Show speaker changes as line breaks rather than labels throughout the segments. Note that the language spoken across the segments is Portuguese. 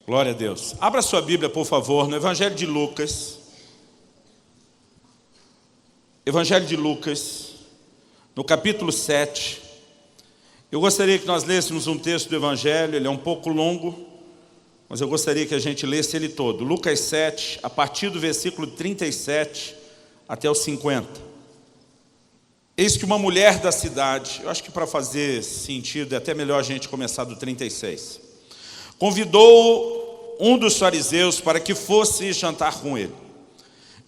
Glória a Deus. Abra sua Bíblia, por favor, no Evangelho de Lucas. Evangelho de Lucas, no capítulo 7. Eu gostaria que nós lêssemos um texto do Evangelho, ele é um pouco longo, mas eu gostaria que a gente lesse ele todo. Lucas 7, a partir do versículo 37 até o 50. Eis que uma mulher da cidade, eu acho que para fazer sentido é até melhor a gente começar do 36. Convidou um dos fariseus para que fosse jantar com ele.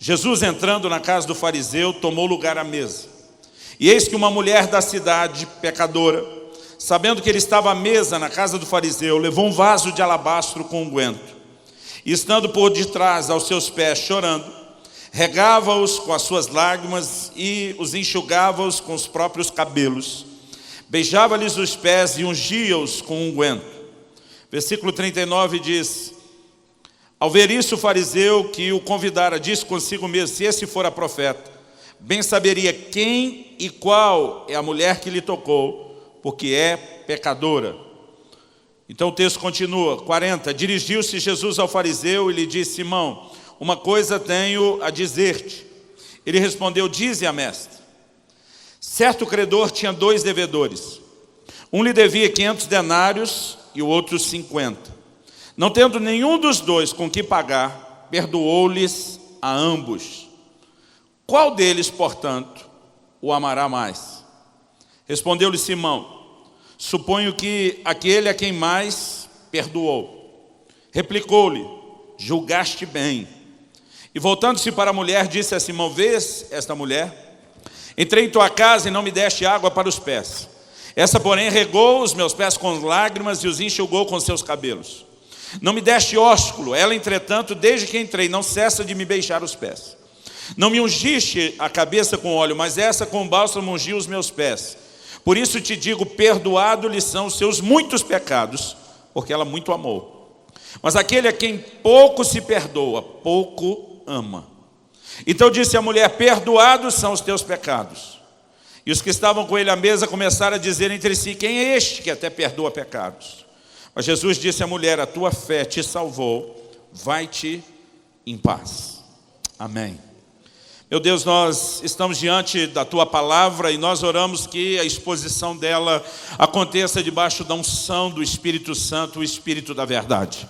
Jesus, entrando na casa do fariseu, tomou lugar à mesa. E eis que uma mulher da cidade, pecadora, sabendo que ele estava à mesa na casa do fariseu, levou um vaso de alabastro com unguento. E estando por detrás aos seus pés, chorando, regava-os com as suas lágrimas e os enxugava-os com os próprios cabelos. Beijava-lhes os pés e ungia-os com unguento. Versículo 39 diz: ao ver isso, o fariseu que o convidara disse consigo mesmo: se esse fora profeta, bem saberia quem e qual é a mulher que lhe tocou, porque é pecadora. Então o texto continua, 40. Dirigiu-se Jesus ao fariseu e lhe disse: Simão, uma coisa tenho a dizer-te. Ele respondeu: dize-a, mestre. Certo credor tinha 2 devedores. Um lhe devia 500 denários e o outro 50. Não tendo nenhum dos 2 com que pagar, perdoou-lhes a ambos. Qual deles, portanto, o amará mais? Respondeu-lhe Simão: suponho que aquele a quem mais perdoou. Replicou-lhe: julgaste bem. E voltando-se para a mulher, disse a Simão: vês esta mulher? Entrei em tua casa e não me deste água para os pés. Essa, porém, regou os meus pés com lágrimas e os enxugou com seus cabelos. Não me deste ósculo, ela, entretanto, desde que entrei, não cessa de me beijar os pés. Não me ungiste a cabeça com óleo, mas essa com bálsamo ungiu os meus pés. Por isso te digo, perdoado-lhe são os seus muitos pecados, porque ela muito amou. Mas aquele a quem pouco se perdoa, pouco ama. Então disse a mulher: perdoados são os teus pecados. E os que estavam com ele à mesa começaram a dizer entre si: quem é este que até perdoa pecados? Mas Jesus disse à mulher: a tua fé te salvou, vai-te em paz. Amém. Meu Deus, nós estamos diante da tua palavra e nós oramos que a exposição dela aconteça debaixo da unção do Espírito Santo, o Espírito da verdade.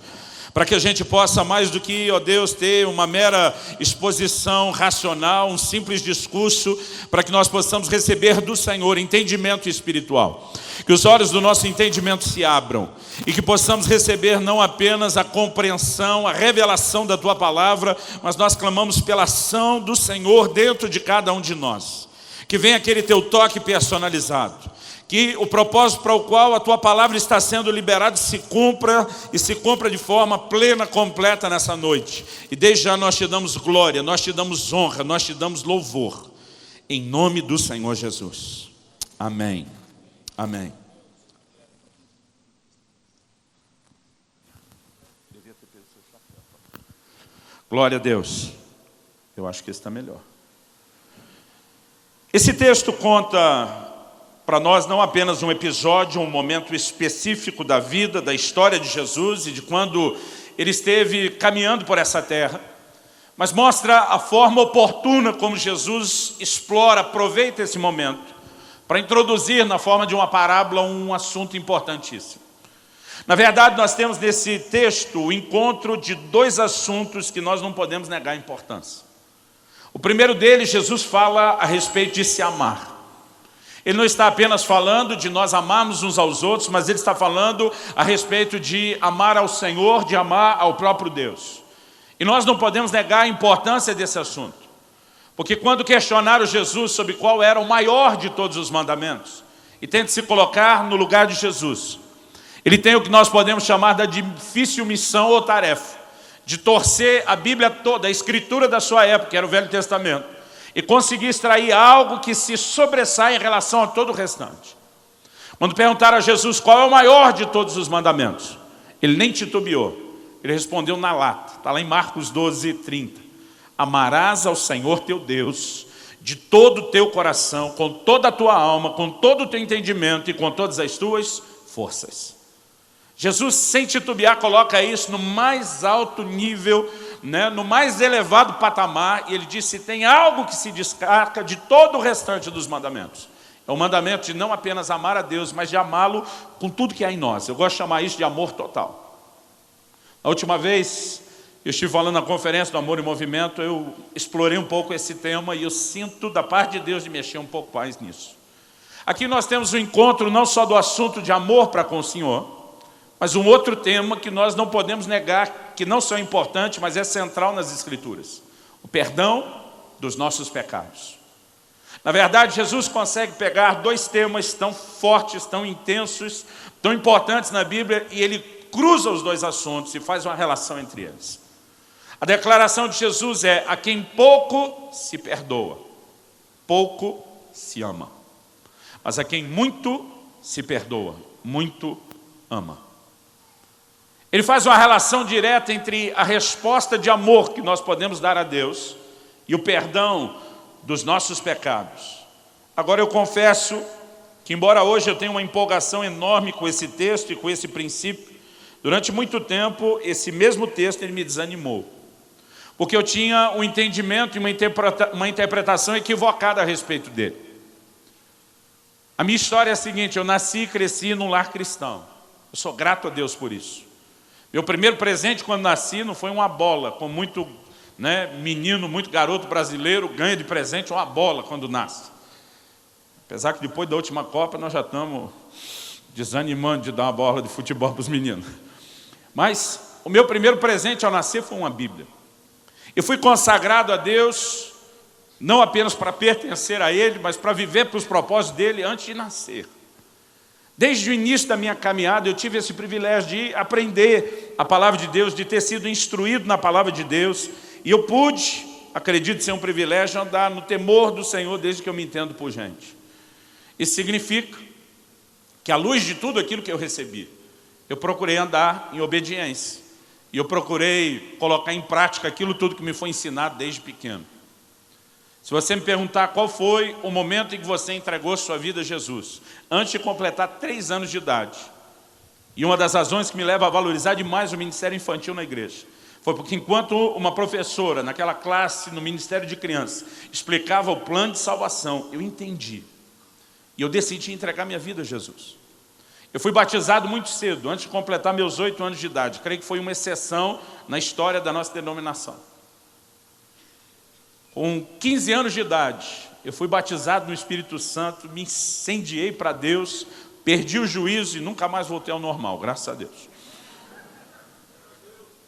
Para que a gente possa, mais do que, ó Deus, ter uma mera exposição racional, um simples discurso, para que nós possamos receber do Senhor entendimento espiritual. Que os olhos do nosso entendimento se abram e que possamos receber não apenas a compreensão, a revelação da tua palavra, mas nós clamamos pela ação do Senhor dentro de cada um de nós. Que venha aquele teu toque personalizado. Que o propósito para o qual a tua palavra está sendo liberada se cumpra e se cumpra de forma plena, completa nessa noite. E desde já nós te damos glória, nós te damos honra, nós te damos louvor. Em nome do Senhor Jesus. Amém. Amém. Glória a Deus. Eu acho que esse está melhor. Esse texto conta para nós não apenas um episódio, um momento específico da vida, da história de Jesus e de quando ele esteve caminhando por essa terra, mas mostra a forma oportuna como Jesus explora, aproveita esse momento para introduzir na forma de uma parábola um assunto importantíssimo. Na verdade, nós temos nesse texto o encontro de 2 assuntos que nós não podemos negar a importância. O primeiro deles, Jesus fala a respeito de se amar. Ele não está apenas falando de nós amarmos uns aos outros, mas ele está falando a respeito de amar ao Senhor, de amar ao próprio Deus. E nós não podemos negar a importância desse assunto. Porque quando questionaram Jesus sobre qual era o maior de todos os mandamentos, e tenta se colocar no lugar de Jesus, ele tem o que nós podemos chamar da difícil missão ou tarefa, de torcer a Bíblia toda, a escritura da sua época, que era o Velho Testamento, e conseguir extrair algo que se sobressai em relação a todo o restante. Quando perguntaram a Jesus qual é o maior de todos os mandamentos, ele nem titubeou, ele respondeu na lata, está lá em Marcos 12, 30. Amarás ao Senhor teu Deus de todo o teu coração, com toda a tua alma, com todo o teu entendimento e com todas as tuas forças. Jesus, sem titubear, coloca isso no mais alto nível, né, no mais elevado patamar, e ele diz: se tem algo que se destaca de todo o restante dos mandamentos, é o mandamento de não apenas amar a Deus, mas de amá-lo com tudo que há em nós. Eu gosto de chamar isso de amor total. A última vez eu estive falando na conferência do Amor em Movimento, eu explorei um pouco esse tema e eu sinto da parte de Deus de mexer um pouco mais nisso. Aqui nós temos um encontro não só do assunto de amor para com o Senhor, mas um outro tema que nós não podemos negar, que não só é importante, mas é central nas Escrituras: o perdão dos nossos pecados. Na verdade, Jesus consegue pegar dois temas tão fortes, tão intensos, tão importantes na Bíblia, e ele cruza os dois assuntos e faz uma relação entre eles. A declaração de Jesus é: a quem pouco se perdoa, pouco se ama. Mas a quem muito se perdoa, muito ama. Ele faz uma relação direta entre a resposta de amor que nós podemos dar a Deus e o perdão dos nossos pecados. Agora eu confesso que, embora hoje eu tenha uma empolgação enorme com esse texto e com esse princípio, durante muito tempo esse mesmo texto ele me desanimou, porque eu tinha um entendimento e uma interpretação equivocada a respeito dele. A minha história é a seguinte: eu nasci e cresci num lar cristão. Eu sou grato a Deus por isso. Meu primeiro presente quando nasci não foi uma bola, como muito menino, muito garoto brasileiro ganha de presente uma bola quando nasce. Apesar que depois da última Copa nós já estamos desanimando de dar uma bola de futebol para os meninos. Mas o meu primeiro presente ao nascer foi uma Bíblia. Eu fui consagrado a Deus não apenas para pertencer a Ele, mas para viver para os propósitos dEle antes de nascer. Desde o início da minha caminhada, eu tive esse privilégio de aprender a palavra de Deus, de ter sido instruído na palavra de Deus, e eu pude, acredito ser um privilégio, andar no temor do Senhor desde que eu me entendo por gente. Isso significa que, à luz de tudo aquilo que eu recebi, eu procurei andar em obediência, e eu procurei colocar em prática aquilo tudo que me foi ensinado desde pequeno. Se você me perguntar qual foi o momento em que você entregou sua vida a Jesus, antes de completar 3 anos de idade, e uma das razões que me leva a valorizar demais o ministério infantil na igreja, foi porque enquanto uma professora, naquela classe, no Ministério de Crianças, explicava o plano de salvação, eu entendi. E eu decidi entregar minha vida a Jesus. Eu fui batizado muito cedo, antes de completar meus 8 anos de idade. Creio que foi uma exceção na história da nossa denominação. Com 15 anos de idade, eu fui batizado no Espírito Santo, me incendiei para Deus, perdi o juízo e nunca mais voltei ao normal, graças a Deus.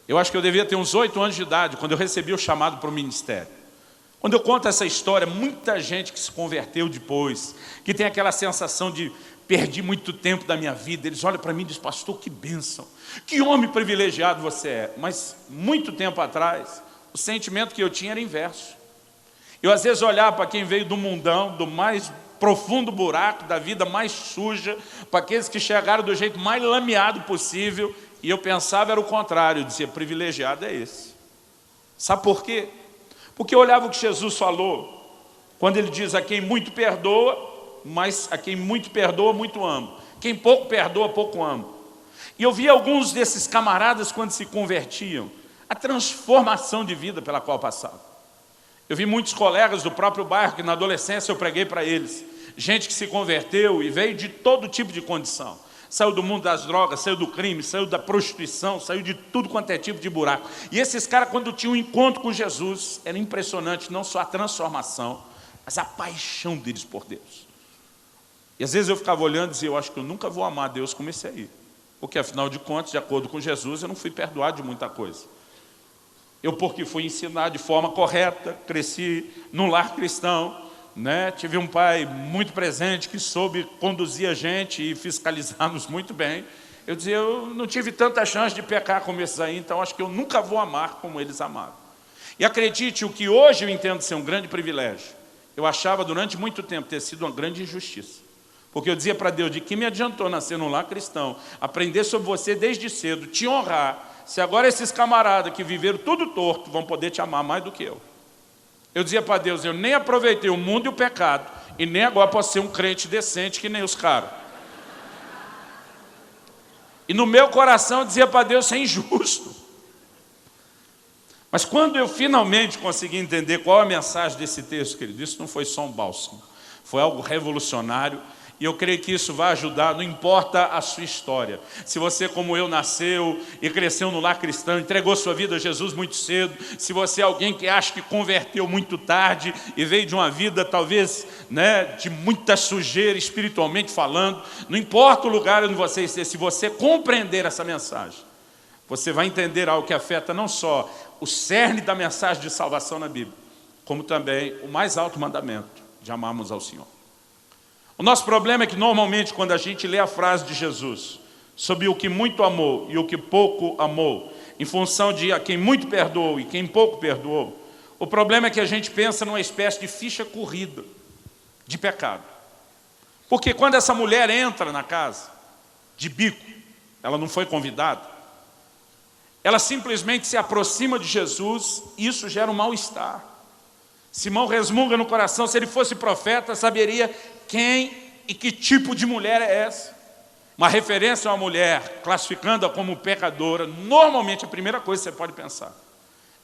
Eu acho que eu devia ter uns 8 anos de idade, quando eu recebi o chamado para o ministério. Quando eu conto essa história, muita gente que se converteu depois, que tem aquela sensação de perdi muito tempo da minha vida, eles olham para mim e dizem: pastor, que bênção, que homem privilegiado você é. Mas muito tempo atrás, o sentimento que eu tinha era inverso. Eu às vezes olhava para quem veio do mundão, do mais profundo buraco, da vida mais suja, para aqueles que chegaram do jeito mais lameado possível, e eu pensava era o contrário, eu dizia: privilegiado é esse. Sabe por quê? Porque eu olhava o que Jesus falou, quando ele diz: a quem muito perdoa, mas a quem muito perdoa, muito ama. Quem pouco perdoa, pouco ama. E eu via alguns desses camaradas, quando se convertiam, a transformação de vida pela qual passavam. Eu vi muitos colegas do próprio bairro, que na adolescência eu preguei para eles. Gente que se converteu e veio de todo tipo de condição. Saiu do mundo das drogas, saiu do crime, saiu da prostituição, saiu de tudo quanto é tipo de buraco. E esses caras, quando tinham um encontro com Jesus, era impressionante, não só a transformação, mas a paixão deles por Deus. E às vezes eu ficava olhando e dizia: eu acho que eu nunca vou amar Deus como esse aí. Porque afinal de contas, de acordo com Jesus, eu não fui perdoado de muita coisa. Eu, porque fui ensinado de forma correta, cresci num lar cristão, tive um pai muito presente que soube conduzir a gente e fiscalizar-nos muito bem. Eu dizia: eu não tive tanta chance de pecar como esses aí, então acho que eu nunca vou amar como eles amaram. E acredite, o que hoje eu entendo ser um grande privilégio, eu achava durante muito tempo ter sido uma grande injustiça. Porque eu dizia para Deus: de que me adiantou nascer num lar cristão, aprender sobre você desde cedo, te honrar, se agora esses camaradas que viveram tudo torto vão poder te amar mais do que eu. Eu dizia para Deus: eu nem aproveitei o mundo e o pecado, e nem agora posso ser um crente decente que nem os caras. E E no meu coração eu dizia para Deus, isso é injusto. Mas quando eu finalmente consegui entender qual é a mensagem desse texto, querido, isso não foi só um bálsamo, foi algo revolucionário. E eu creio que isso vai ajudar, não importa a sua história. Se você, como eu, nasceu e cresceu no lar cristão, entregou sua vida a Jesus muito cedo, se você é alguém que acha que converteu muito tarde e veio de uma vida, talvez, de muita sujeira, espiritualmente falando, não importa o lugar onde você esteja, se você compreender essa mensagem, você vai entender algo que afeta não só o cerne da mensagem de salvação na Bíblia, como também o mais alto mandamento de amarmos ao Senhor. O nosso problema é que normalmente quando a gente lê a frase de Jesus sobre o que muito amou e o que pouco amou, em função de a quem muito perdoou e quem pouco perdoou, o problema é que a gente pensa numa espécie de ficha corrida de pecado. Porque quando essa mulher entra na casa, de bico, ela não foi convidada, ela simplesmente se aproxima de Jesus e isso gera um mal-estar. Simão resmunga no coração, se ele fosse profeta, saberia quem e que tipo de mulher é essa. Uma referência a uma mulher, classificando-a como pecadora, normalmente a primeira coisa que você pode pensar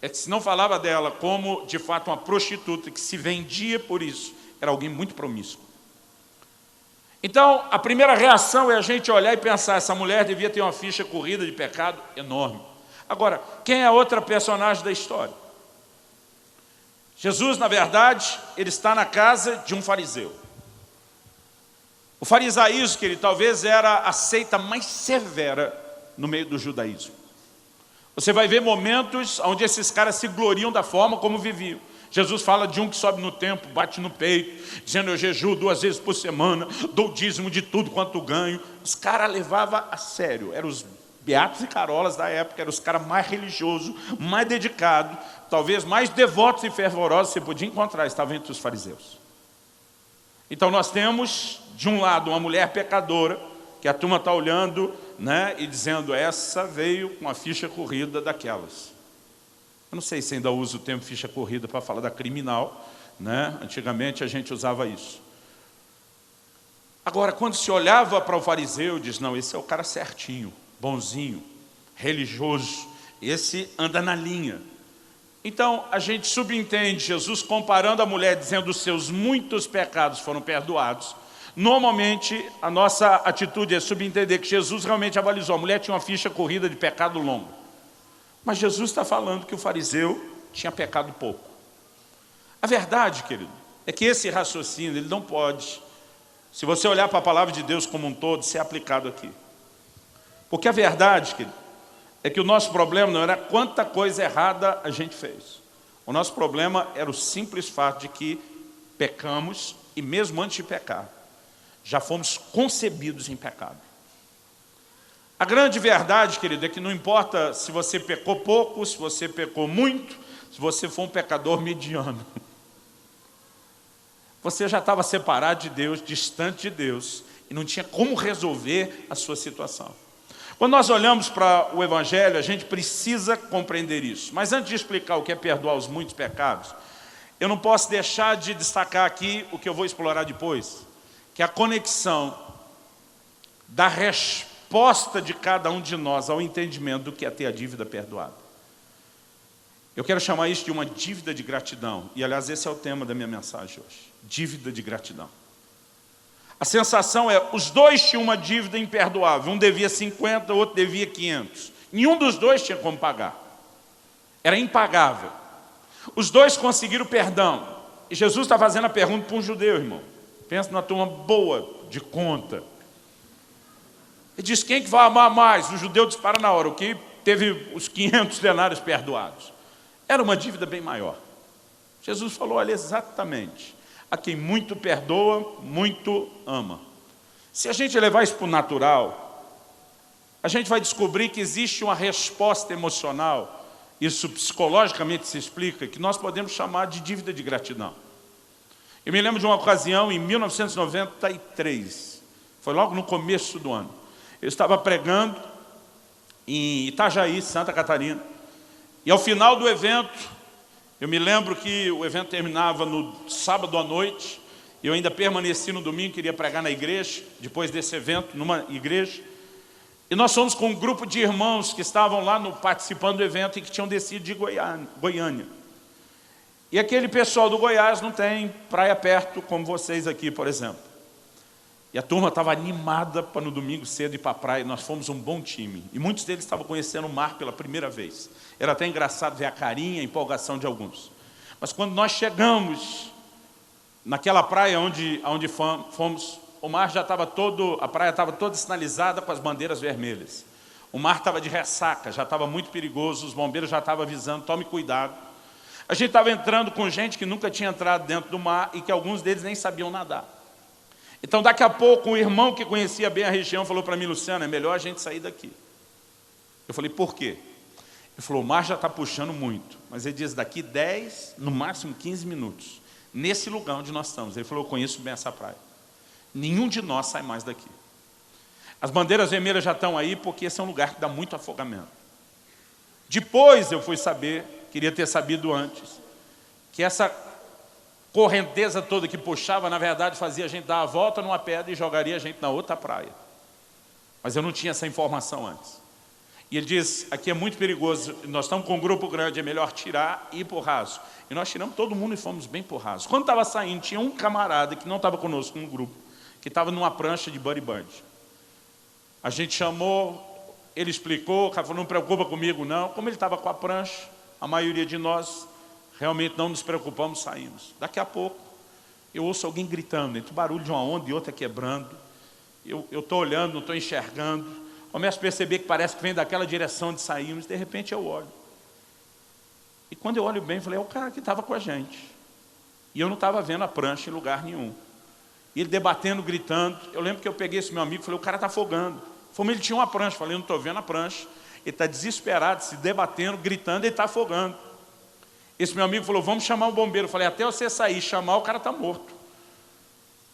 é que se não falava dela como, de fato, uma prostituta que se vendia por isso, era alguém muito promíscuo. Então, a primeira reação é a gente olhar e pensar, essa mulher devia ter uma ficha corrida de pecado enorme. Agora, quem é a outra personagem da história? Jesus, na verdade, ele está na casa de um fariseu. O farisaísmo, que ele talvez era a seita mais severa no meio do judaísmo. Você vai ver momentos onde esses caras se gloriam da forma como viviam. Jesus fala de um que sobe no templo, bate no peito, dizendo, eu jejuo 2 vezes por semana, dou dízimo de tudo quanto ganho. Os caras levavam a sério, eram os beatos e carolas da época, eram os caras mais religiosos, mais dedicados, talvez mais devotos e fervorosos que você podia encontrar, estavam entre os fariseus. Então nós temos, de um lado, uma mulher pecadora, que a turma está olhando, e dizendo, essa veio com a ficha corrida daquelas. Eu não sei se ainda usa o termo ficha corrida para falar da criminal, Antigamente a gente usava isso. Agora, quando se olhava para o fariseu, diz, não, esse é o cara certinho, bonzinho, religioso, esse anda na linha. Então, a gente subentende Jesus comparando a mulher, dizendo os seus muitos pecados foram perdoados. Normalmente, a nossa atitude é subentender que Jesus realmente avalizou. A mulher tinha uma ficha corrida de pecado longo. Mas Jesus está falando que o fariseu tinha pecado pouco. A verdade, querido, é que esse raciocínio, ele não pode, se você olhar para a palavra de Deus como um todo, ser aplicado aqui. Porque a verdade, querido, é que o nosso problema não era quanta coisa errada a gente fez. O nosso problema era o simples fato de que pecamos e mesmo antes de pecar, já fomos concebidos em pecado. A grande verdade, querido, é que não importa se você pecou pouco, se você pecou muito, se você for um pecador mediano. Você já estava separado de Deus, distante de Deus, e não tinha como resolver a sua situação. Quando nós olhamos para o Evangelho, a gente precisa compreender isso. Mas antes de explicar o que é perdoar os muitos pecados, eu não posso deixar de destacar aqui o que eu vou explorar depois, que é a conexão da resposta de cada um de nós ao entendimento do que é ter a dívida perdoada. Eu quero chamar isso de uma dívida de gratidão. E, aliás, esse é o tema da minha mensagem hoje. Dívida de gratidão. A sensação é, os dois tinham uma dívida imperdoável. Um devia 50, o outro devia 500. Nenhum dos dois tinha como pagar. Era impagável. Os dois conseguiram perdão. E Jesus está fazendo a pergunta para um judeu, irmão. Pensa numa turma boa de conta. Ele diz, quem que vai amar mais? O judeu dispara na hora. O que teve os 500 denários perdoados. Era uma dívida bem maior. Jesus falou, olha, exatamente. A quem muito perdoa, muito ama. Se a gente levar isso para o natural, a gente vai descobrir que existe uma resposta emocional, isso psicologicamente se explica, que nós podemos chamar de dívida de gratidão. Eu me lembro de uma ocasião, em 1993, foi logo no começo do ano. Eu estava pregando em Itajaí, Santa Catarina, e ao final do evento, eu me lembro que o evento terminava no sábado à noite, e eu ainda permaneci no domingo, queria pregar na igreja, depois desse evento, numa igreja. E nós fomos com um grupo de irmãos que estavam lá participando do evento e que tinham descido de Goiânia. E aquele pessoal do Goiás não tem praia perto como vocês aqui, por exemplo. E a turma estava animada para no domingo cedo ir para a praia. Nós fomos um bom time. E muitos deles estavam conhecendo o mar pela primeira vez. Era até engraçado ver a carinha, a empolgação de alguns. Mas quando nós chegamos naquela praia onde fomos, o mar já estava a praia estava toda sinalizada com as bandeiras vermelhas. O mar estava de ressaca, já estava muito perigoso, os bombeiros já estavam avisando, tome cuidado. A gente estava entrando com gente que nunca tinha entrado dentro do mar e que alguns deles nem sabiam nadar. Então, daqui a pouco, o irmão que conhecia bem a região falou para mim: Luciano, é melhor a gente sair daqui. Eu falei: por quê? Ele falou: o mar já está puxando muito, mas ele diz, daqui 10, no máximo 15 minutos, nesse lugar onde nós estamos. Ele falou: eu conheço bem essa praia. Nenhum de nós sai mais daqui. As bandeiras vermelhas já estão aí porque esse é um lugar que dá muito afogamento. Depois eu fui saber, queria ter sabido antes, que essa correnteza toda que puxava, na verdade, fazia a gente dar a volta numa pedra e jogaria a gente na outra praia. Mas eu não tinha essa informação antes. E ele diz, aqui é muito perigoso, nós estamos com um grupo grande, é melhor tirar e ir para o raso. E nós tiramos todo mundo e fomos bem para o raso. Quando estava saindo, tinha um camarada que não estava conosco no grupo, que estava numa prancha de bodyboard. A gente chamou, ele explicou, o cara falou: não preocupa comigo não. Como ele estava com a prancha, a maioria de nós realmente não nos preocupamos, saímos. Daqui a pouco, eu ouço alguém gritando, entre o barulho de uma onda e outra quebrando. Eu estou olhando, não estou enxergando. Começo a perceber que parece que vem daquela direção de saímos. De repente eu olho. E quando eu olho bem, eu falei: é o cara que estava com a gente. E eu não estava vendo a prancha em lugar nenhum. E ele debatendo, gritando. Eu lembro que eu peguei esse meu amigo e falei: o cara está afogando. Falei: ele tinha uma prancha. Eu falei: eu não estou vendo a prancha. Ele está desesperado, se debatendo, gritando, ele está afogando. Esse meu amigo falou: vamos chamar o bombeiro. Eu falei: até você sair e chamar, o cara está morto.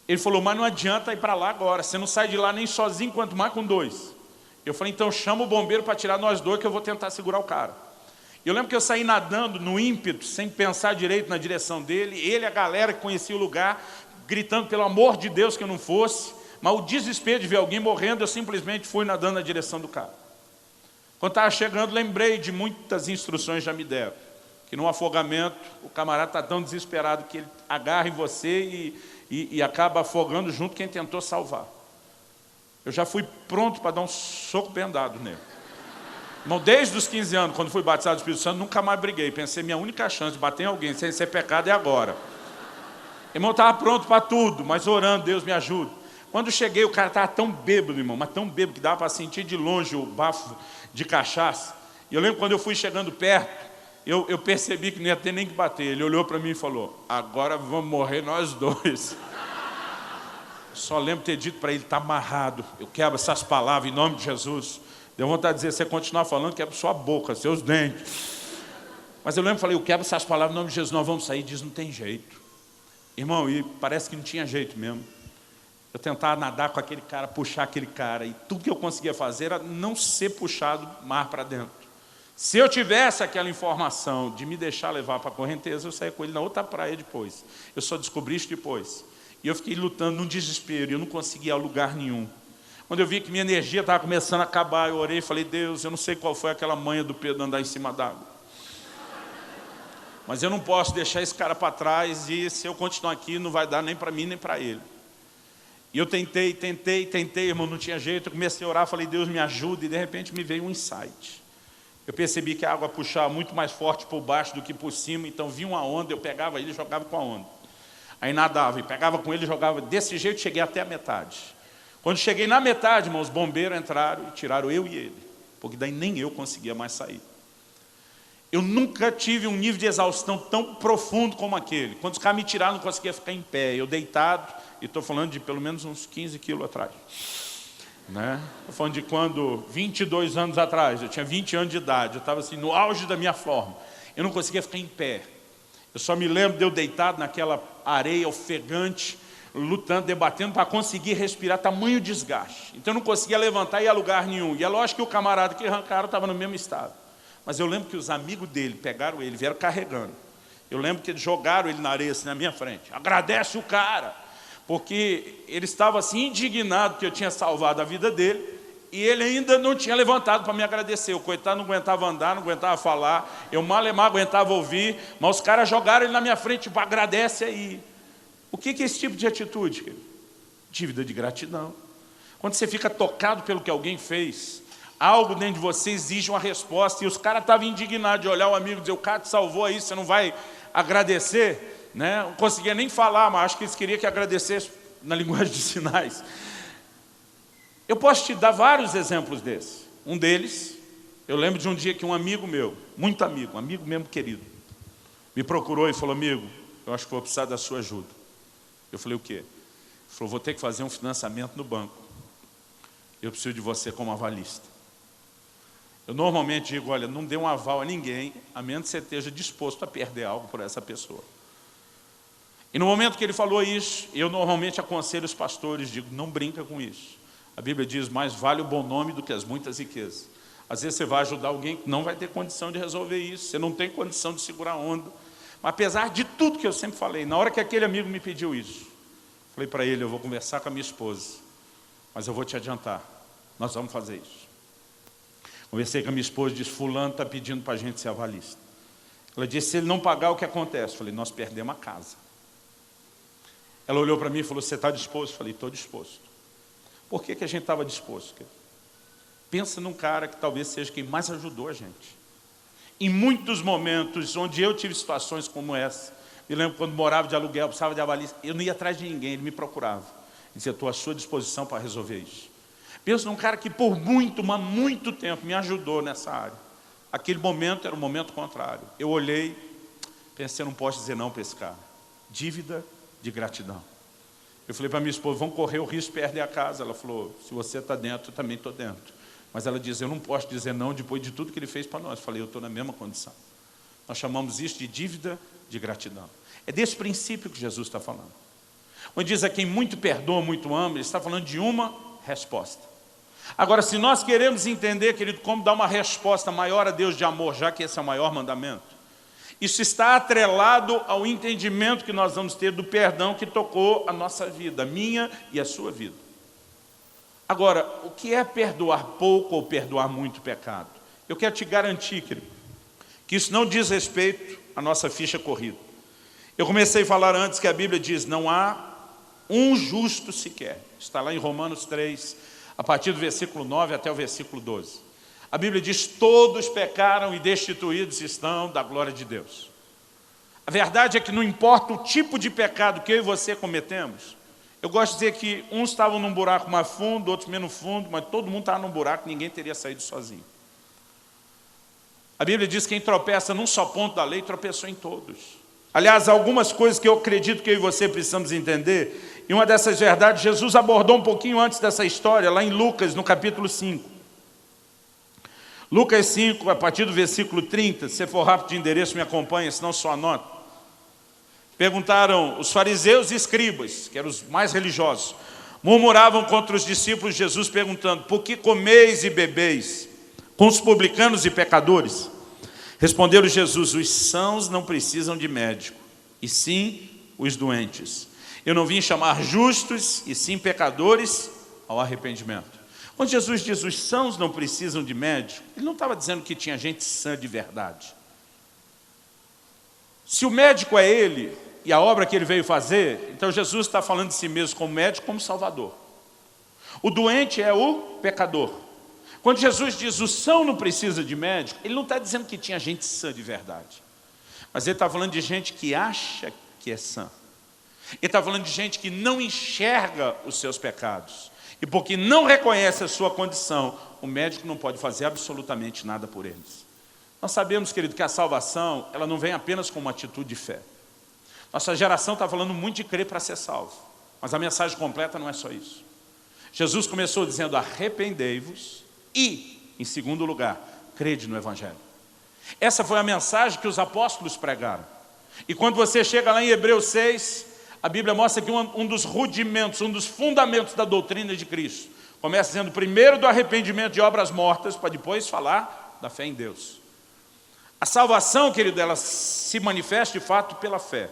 Ele falou: mas não adianta ir para lá agora. Você não sai de lá nem sozinho, quanto mais com 2. Eu falei: então chama o bombeiro para tirar nós 2, que eu vou tentar segurar o cara. Eu lembro que eu saí nadando no ímpeto, sem pensar direito na direção dele. Ele, a galera que conhecia o lugar, gritando pelo amor de Deus que eu não fosse. Mas o desespero de ver alguém morrendo, eu simplesmente fui nadando na direção do cara. Quando estava chegando, lembrei de muitas instruções que já me deram. Que no afogamento, o camarada está tão desesperado que ele agarra em você e acaba afogando junto quem tentou salvar. Eu já fui pronto para dar um soco bem dado nele. Irmão, desde os 15 anos, quando fui batizado do Espírito Santo, nunca mais briguei. Pensei, minha única chance de bater em alguém sem ser pecado é agora. Irmão, estava pronto para tudo, mas orando: Deus me ajuda. Quando cheguei, o cara estava tão bêbado, irmão, mas tão bêbado que dava para sentir de longe o bafo de cachaça. E eu lembro quando eu fui chegando perto, eu percebi que não ia ter nem que bater. Ele olhou para mim e falou: agora vamos morrer nós 2. Só lembro ter dito para ele: está amarrado. Eu quebro essas palavras em nome de Jesus. Deu vontade de dizer: você continuar falando, quebra sua boca, seus dentes. Mas eu lembro e falei: eu quebro essas palavras em nome de Jesus, nós vamos sair. Diz: não tem jeito. Irmão, e parece que não tinha jeito mesmo. Eu tentava nadar com aquele cara, puxar aquele cara, e tudo que eu conseguia fazer era não ser puxado mar para dentro. Se eu tivesse aquela informação de me deixar levar para a correnteza, eu saía com ele na outra praia depois. Eu só descobri isso depois. E eu fiquei lutando num desespero, e eu não conseguia ir a lugar nenhum. Quando eu vi que minha energia estava começando a acabar, eu orei e falei: Deus, eu não sei qual foi aquela manha do Pedro andar em cima d'água. Mas eu não posso deixar esse cara para trás, e se eu continuar aqui, não vai dar nem para mim, nem para ele. E eu tentei, irmão, não tinha jeito. Eu comecei a orar, falei: Deus me ajuda, e de repente me veio um insight. Eu percebi que a água puxava muito mais forte por baixo do que por cima, então vinha uma onda, eu pegava ele e jogava com a onda. Aí nadava, e pegava com ele e jogava. Desse jeito cheguei até a metade. Quando cheguei na metade, irmão, os bombeiros entraram e tiraram eu e ele, porque daí nem eu conseguia mais sair. Eu nunca tive um nível de exaustão tão profundo como aquele. Quando os caras me tiraram, eu não conseguia ficar em pé. Eu deitado, e estou falando de pelo menos uns 15 quilos atrás. Estou falando de quando, 22 anos atrás, eu tinha 20 anos de idade, eu estava assim, no auge da minha forma. Eu não conseguia ficar em pé. Eu só me lembro de eu deitado naquela areia ofegante, lutando, debatendo para conseguir respirar, tamanho desgaste. Então eu não conseguia levantar e ir a lugar nenhum. E é lógico que o camarada que arrancaram estava no mesmo estado. Mas eu lembro que os amigos dele pegaram ele, vieram carregando. Eu lembro que eles jogaram ele na areia, assim, na minha frente. Agradece o cara, porque ele estava assim indignado que eu tinha salvado a vida dele, e ele ainda não tinha levantado para me agradecer. O coitado não aguentava andar, não aguentava falar, eu mal aguentava ouvir, mas os caras jogaram ele na minha frente, tipo, agradece aí. O que é esse tipo de atitude, querido? Dívida de gratidão. Quando você fica tocado pelo que alguém fez, algo dentro de você exige uma resposta, e os caras estavam indignados de olhar o amigo e dizer, o cara te salvou aí, você não vai agradecer? Né? Não conseguia nem falar, mas acho que eles queriam que agradecesse na linguagem de sinais. Eu posso te dar vários exemplos desses. Um deles, eu lembro de um dia que um amigo meu, muito amigo, um amigo mesmo querido, me procurou e falou, amigo, eu acho que vou precisar da sua ajuda. Eu falei, o quê? Ele falou, vou ter que fazer um financiamento no banco. Eu preciso de você como avalista. Eu normalmente digo, olha, não dê um aval a ninguém, a menos que você esteja disposto a perder algo por essa pessoa. E no momento que ele falou isso, eu normalmente aconselho os pastores, digo, não brinca com isso. A Bíblia diz, mais vale o bom nome do que as muitas riquezas. Às vezes você vai ajudar alguém que não vai ter condição de resolver isso, você não tem condição de segurar a onda. Mas apesar de tudo que eu sempre falei, na hora que aquele amigo me pediu isso, falei para ele, eu vou conversar com a minha esposa, mas eu vou te adiantar, nós vamos fazer isso. Conversei com a minha esposa e disse, fulano está pedindo para a gente ser avalista. Ela disse, se ele não pagar, o que acontece? Eu falei, nós perdemos a casa. Ela olhou para mim e falou, você está disposto? Eu falei, estou disposto. Por que a gente estava disposto? Pensa num cara que talvez seja quem mais ajudou a gente. Em muitos momentos onde eu tive situações como essa, me lembro quando morava de aluguel, precisava de avalista, eu não ia atrás de ninguém, ele me procurava. Ele dizia, estou à sua disposição para resolver isso. Pensa num cara que por muito tempo me ajudou nessa área. Aquele momento era um momento contrário. Eu olhei, pensei, não posso dizer não para esse cara. Dívida de gratidão. Eu falei para minha esposa, vamos correr o risco de perder a casa. Ela falou, se você está dentro, eu também estou dentro. Mas ela diz, eu não posso dizer não depois de tudo que ele fez para nós. Eu falei, eu estou na mesma condição. Nós chamamos isso de dívida de gratidão. É desse princípio que Jesus está falando. Quando diz a quem muito perdoa, muito ama, ele está falando de uma resposta. Agora, se nós queremos entender, querido, como dar uma resposta maior a Deus de amor, já que esse é o maior mandamento, isso está atrelado ao entendimento que nós vamos ter do perdão que tocou a nossa vida, a minha e a sua vida. Agora, o que é perdoar pouco ou perdoar muito pecado? Eu quero te garantir, querido, que isso não diz respeito à nossa ficha corrida. Eu comecei a falar antes que a Bíblia diz, não há um justo sequer. Está lá em Romanos 3, a partir do versículo 9 até o versículo 12. A Bíblia diz, todos pecaram e destituídos estão da glória de Deus. A verdade é que não importa o tipo de pecado que eu e você cometemos, eu gosto de dizer que uns estavam num buraco mais fundo, outros menos fundo, mas todo mundo estava num buraco, ninguém teria saído sozinho. A Bíblia diz que quem tropeça num só ponto da lei, tropeçou em todos. Aliás, algumas coisas que eu acredito que eu e você precisamos entender, e uma dessas verdades, Jesus abordou um pouquinho antes dessa história, lá em Lucas, no capítulo 5. Lucas 5, a partir do versículo 30, se você for rápido de endereço, me acompanha, senão só anota. Perguntaram os fariseus e escribas, que eram os mais religiosos, murmuravam contra os discípulos de Jesus, perguntando, por que comeis e bebeis com os publicanos e pecadores? Respondeu Jesus, os sãos não precisam de médico, e sim os doentes. Eu não vim chamar justos, e sim pecadores ao arrependimento. Quando Jesus diz os sãos não precisam de médico, ele não estava dizendo que tinha gente sã de verdade. Se o médico é ele, e a obra que ele veio fazer, então Jesus está falando de si mesmo como médico, como salvador. O doente é o pecador. Quando Jesus diz o são não precisa de médico, ele não está dizendo que tinha gente sã de verdade. Mas ele está falando de gente que acha que é sã. Ele está falando de gente que não enxerga os seus pecados. E porque não reconhece a sua condição, o médico não pode fazer absolutamente nada por eles. Nós sabemos, querido, que a salvação, ela não vem apenas com uma atitude de fé. Nossa geração está falando muito de crer para ser salvo. Mas a mensagem completa não é só isso. Jesus começou dizendo, arrependei-vos e, em segundo lugar, crede no Evangelho. Essa foi a mensagem que os apóstolos pregaram. E quando você chega lá em Hebreus 6, a Bíblia mostra que um dos rudimentos, um dos fundamentos da doutrina de Cristo, começa dizendo primeiro do arrependimento de obras mortas, para depois falar da fé em Deus. A salvação, querido, ela se manifesta de fato pela fé.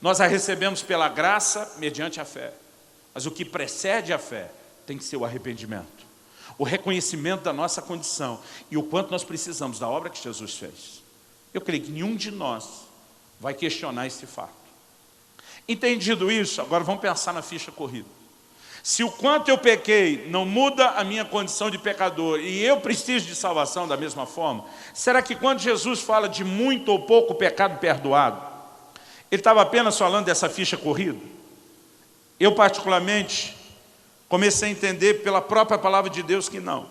Nós a recebemos pela graça mediante a fé. Mas o que precede a fé tem que ser o arrependimento. o reconhecimento da nossa condição e o quanto nós precisamos da obra que Jesus fez. Eu creio que nenhum de nós vai questionar esse fato. Entendido isso, agora vamos pensar na ficha corrida. Se o quanto eu pequei não muda a minha condição de pecador e eu preciso de salvação da mesma forma, será que quando Jesus fala de muito ou pouco pecado perdoado, ele estava apenas falando dessa ficha corrida? Eu particularmente comecei a entender pela própria palavra de Deus que não.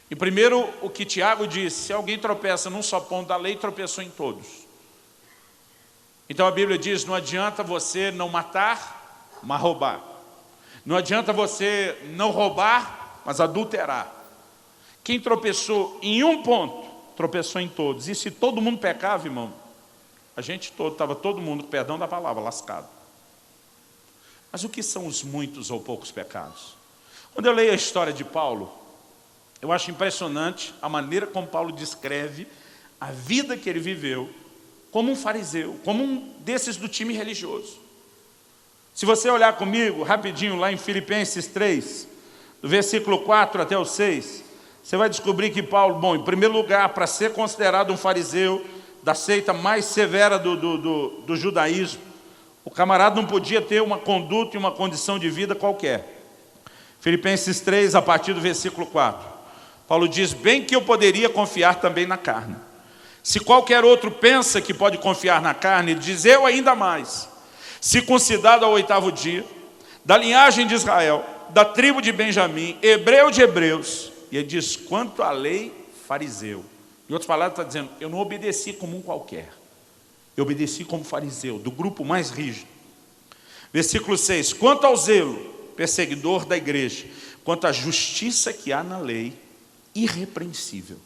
E primeiro o que Tiago disse: se alguém tropeça num só ponto da lei, tropeçou em todos. Então a Bíblia diz: não adianta você não matar, mas roubar. Não adianta você não roubar, mas adulterar. Quem tropeçou em um ponto, tropeçou em todos. E se todo mundo pecava, irmão, a gente todo, estava todo mundo, perdão da palavra, lascado. Mas o que são os muitos ou poucos pecados? Quando eu leio a história de Paulo, eu acho impressionante a maneira como Paulo descreve a vida que ele viveu como um fariseu, como um desses do time religioso. Se você olhar comigo rapidinho lá em Filipenses 3, do versículo 4 até o 6, você vai descobrir que Paulo, bom, em primeiro lugar, para ser considerado um fariseu da seita mais severa do judaísmo, o camarada não podia ter uma conduta e uma condição de vida qualquer. Filipenses 3, a partir do versículo 4, Paulo diz: bem que eu poderia confiar também na carne. Se qualquer outro pensa que pode confiar na carne, ele diz: eu ainda mais, circuncidado ao 8º dia, da linhagem de Israel, da tribo de Benjamim, hebreu de hebreus. E ele diz: quanto à lei, fariseu. Em outras palavras, está dizendo: eu não obedeci como um qualquer, eu obedeci como fariseu, do grupo mais rígido. Versículo 6, quanto ao zelo, perseguidor da igreja, quanto à justiça que há na lei, irrepreensível.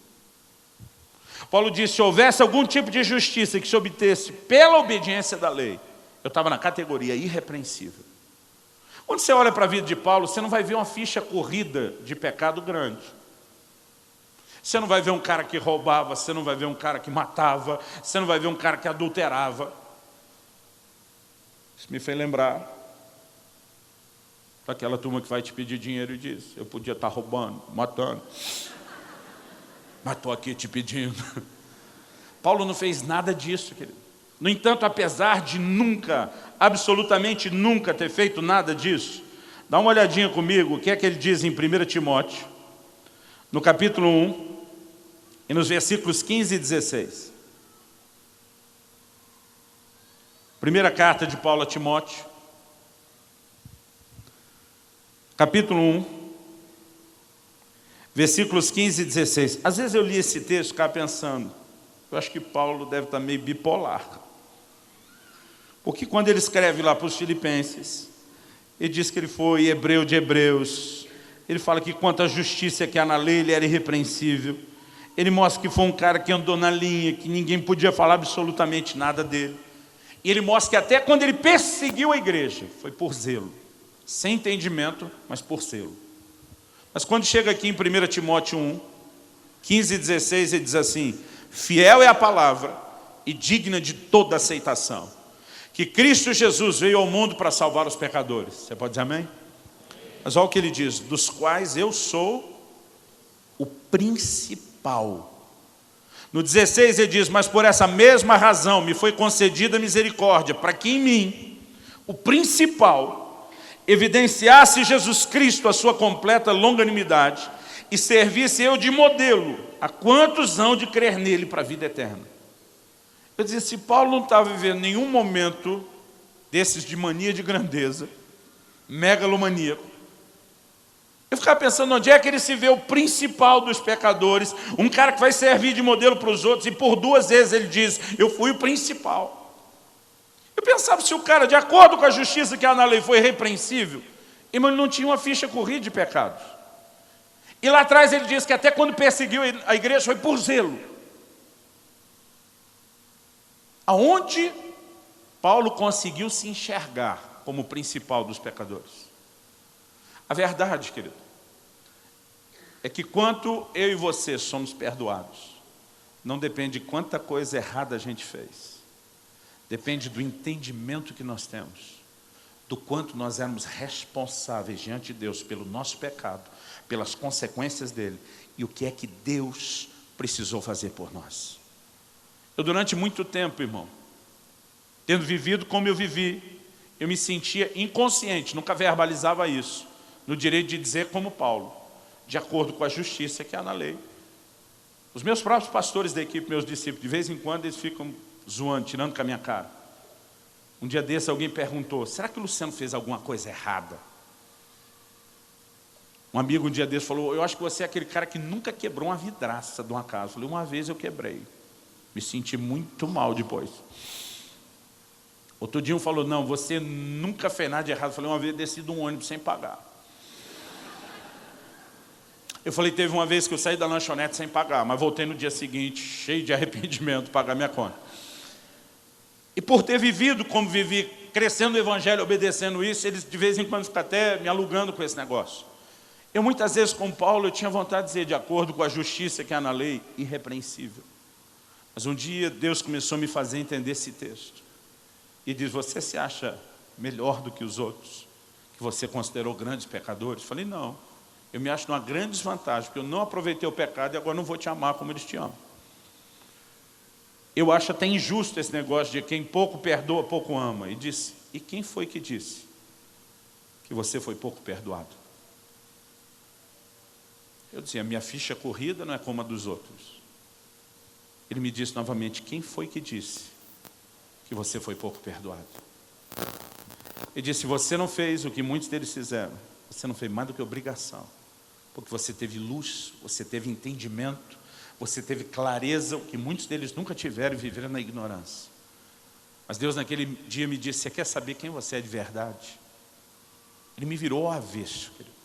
Paulo disse: se houvesse algum tipo de justiça que se obtesse pela obediência da lei, eu estava na categoria irrepreensível. Quando você olha para a vida de Paulo, você não vai ver uma ficha corrida de pecado grande. Você não vai ver um cara que roubava, você não vai ver um cara que matava, você não vai ver um cara que adulterava. Isso me fez lembrar daquela turma que vai te pedir dinheiro e diz: eu podia estar roubando, matando, mas estou aqui te pedindo. Paulo não fez nada disso, querido. No entanto, apesar de nunca, absolutamente nunca ter feito nada disso, dá uma olhadinha comigo, o que é que ele diz em 1 Timóteo, no capítulo 1, e nos versículos 15 e 16. Primeira carta de Paulo a Timóteo, capítulo 1, versículos 15 e 16. Às vezes eu li esse texto e ficava pensando, eu acho que Paulo deve estar meio bipolar. Porque quando ele escreve lá para os filipenses, ele diz que ele foi hebreu de hebreus, ele fala que quanto à justiça que há na lei, ele era irrepreensível. Ele mostra que foi um cara que andou na linha, que ninguém podia falar absolutamente nada dele. E ele mostra que até quando ele perseguiu a igreja, foi por zelo. Sem entendimento, mas por zelo. Mas quando chega aqui em 1 Timóteo 1, 15 e 16, ele diz assim: fiel é a palavra e digna de toda aceitação, que Cristo Jesus veio ao mundo para salvar os pecadores. Você pode dizer amém? Mas olha o que ele diz: dos quais eu sou o principal. No 16 ele diz: mas por essa mesma razão me foi concedida misericórdia, para que em mim, o principal, evidenciasse Jesus Cristo a sua completa longanimidade e servisse eu de modelo a quantos hão de crer nele para a vida eterna. Eu dizia, se Paulo não estava vivendo nenhum momento desses de mania de grandeza, megalomaníaco, eu ficava pensando onde é que ele se vê o principal dos pecadores, um cara que vai servir de modelo para os outros, e por 2 vezes ele diz: eu fui o principal. Eu pensava, se o cara, de acordo com a justiça que há na lei, foi irrepreensível, ele não tinha uma ficha corrida de pecados. E lá atrás ele diz que até quando perseguiu a igreja foi por zelo. Aonde Paulo conseguiu se enxergar como o principal dos pecadores? A verdade, querido, é que quanto eu e você somos perdoados, não depende de quanta coisa errada a gente fez. Depende do entendimento que nós temos, do quanto nós éramos responsáveis diante de Deus pelo nosso pecado, pelas consequências dele e o que é que Deus precisou fazer por nós. Eu durante muito tempo, irmão, tendo vivido como eu vivi, eu me sentia inconsciente, nunca verbalizava isso, no direito de dizer como Paulo, de acordo com a justiça que há na lei. Os meus próprios pastores da equipe, meus discípulos, de vez em quando eles ficam zoando, tirando com a minha cara. Um dia desse alguém perguntou, será que o Luciano fez alguma coisa errada? Um amigo um dia desse falou, eu acho que você é aquele cara que nunca quebrou uma vidraça de uma casa. Eu falei, uma vez eu quebrei. Me senti muito mal depois. Outro dia um falou, não, você nunca fez nada de errado. Eu falei, uma vez eu desci de um ônibus sem pagar. Eu falei, teve uma vez que eu saí da lanchonete sem pagar, mas voltei no dia seguinte, cheio de arrependimento, pagar minha conta. E por ter vivido como vivi, crescendo no evangelho, obedecendo isso, eles de vez em quando ficam até me alugando com esse negócio. Eu muitas vezes, como Paulo, eu tinha vontade de dizer, de acordo com a justiça que há na lei, irrepreensível. Mas um dia Deus começou a me fazer entender esse texto. E diz, você se acha melhor do que os outros, que você considerou grandes pecadores? Eu falei, não, eu me acho numa grande desvantagem, porque eu não aproveitei o pecado e agora não vou te amar como eles te amam. Eu acho até injusto esse negócio de quem pouco perdoa, pouco ama. E disse, e quem foi que disse que você foi pouco perdoado? Eu dizia, a minha ficha corrida não é como a dos outros. Ele me disse novamente, quem foi que disse que você foi pouco perdoado? Ele disse, você não fez o que muitos deles fizeram, você não fez mais do que obrigação, porque você teve luz, você teve entendimento, você teve clareza, o que muitos deles nunca tiveram e viveram na ignorância. Mas Deus naquele dia me disse, você quer saber quem você é de verdade? Ele me virou ao avesso, querido.